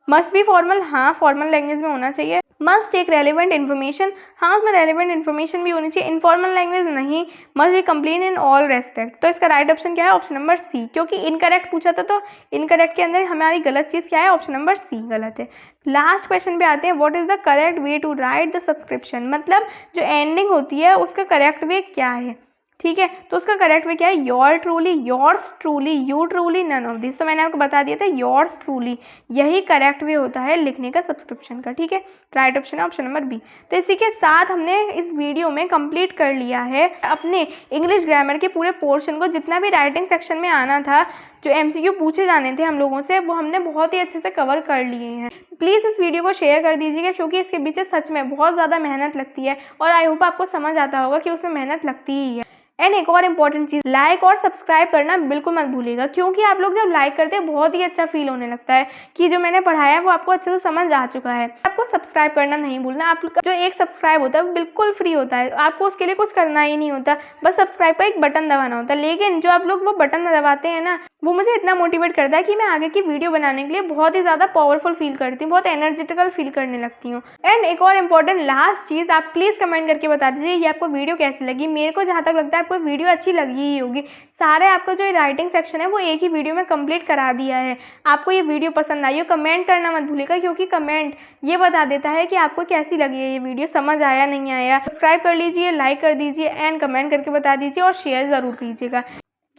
मस्ट बी फॉर्मल, हाँ फॉर्मल लैंग्वेज में होना चाहिए। मस्ट टेक रेलिवेंट इन्फॉर्मेशन, हाँ उसमें रेलिवेंट इन्फॉर्मेशन भी होनी चाहिए। इनफॉर्मल लैंग्वेज नहीं। Must be complete in all respect. तो इसका राइट ऑप्शन क्या है? ऑप्शन नंबर सी, क्योंकि इनकरेक्ट पूछा था तो इनकरेक्ट के अंदर हमारी गलत चीज़ क्या है? ऑप्शन नंबर सी गलत है। लास्ट क्वेश्चन पे आते हैं, what is the correct way to write the subscription. मतलब जो एंडिंग होती है उसका करेक्ट वे क्या है, ठीक है। तो उसका करेक्ट वे क्या है? Your truly, yours truly, you truly, none of this. तो मैंने आपको बता दिया था योर्स ट्रूली, यही करेक्ट वे होता है लिखने का सब्सक्रिप्शन का, ठीक है। राइट ऑप्शन है ऑप्शन नंबर बी। तो इसी के साथ हमने इस वीडियो में कंप्लीट कर लिया है अपने इंग्लिश ग्रामर के पूरे पोर्शन को। जितना भी राइटिंग सेक्शन में आना था, जो एमसीक्यू पूछे जाने थे हम लोगों से, वो हमने बहुत ही अच्छे से कवर कर लिए हैं। प्लीज़ इस वीडियो को शेयर कर दीजिएगा, क्योंकि इसके पीछे सच में बहुत ज़्यादा मेहनत लगती है और आई होप आपको समझ आता होगा कि उसमें मेहनत लगती ही है। एंड एक और इम्पॉर्टेंट चीज़, लाइक और सब्सक्राइब करना बिल्कुल मत भूलिएगा, क्योंकि आप लोग जब लाइक करते हैं बहुत ही अच्छा फील होने लगता है कि जो मैंने पढ़ाया है वो आपको अच्छे से समझ आ चुका है। आपको सब्सक्राइब करना नहीं भूलना। आप जो एक सब्सक्राइब होता है वो बिल्कुल फ्री होता है, आपको उसके लिए कुछ करना ही नहीं होता, बस सब्सक्राइब का एक बटन दबाना होता है। लेकिन जो आप लोग वो बटन दबाते हैं ना, वो मुझे इतना मोटिवेट करता है कि मैं आगे की वीडियो बनाने के लिए बहुत ही ज़्यादा पावरफुल फील करती हूँ, बहुत एनर्जेटिकल फील करने लगती हूँ। एंड एक और इम्पॉर्टेंट लास्ट चीज़, आप प्लीज़ कमेंट करके बता दीजिए ये आपको वीडियो कैसी लगी। मेरे को जहाँ तक लगता है आपको वीडियो अच्छी लगी ही होगी। सारे आपका जो राइटिंग सेक्शन है वो एक ही वीडियो में कंप्लीट करा दिया है। आपको ये वीडियो पसंद आई हो, कमेंट करना मत भूलिएगा, क्योंकि कमेंट ये बता देता है कि आपको कैसी लगी है ये वीडियो, समझ आया नहीं आया। सब्सक्राइब कर लीजिए, लाइक कर दीजिए एंड कमेंट करके बता दीजिए और शेयर ज़रूर कीजिएगा।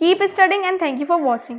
Keep studying and thank you for watching.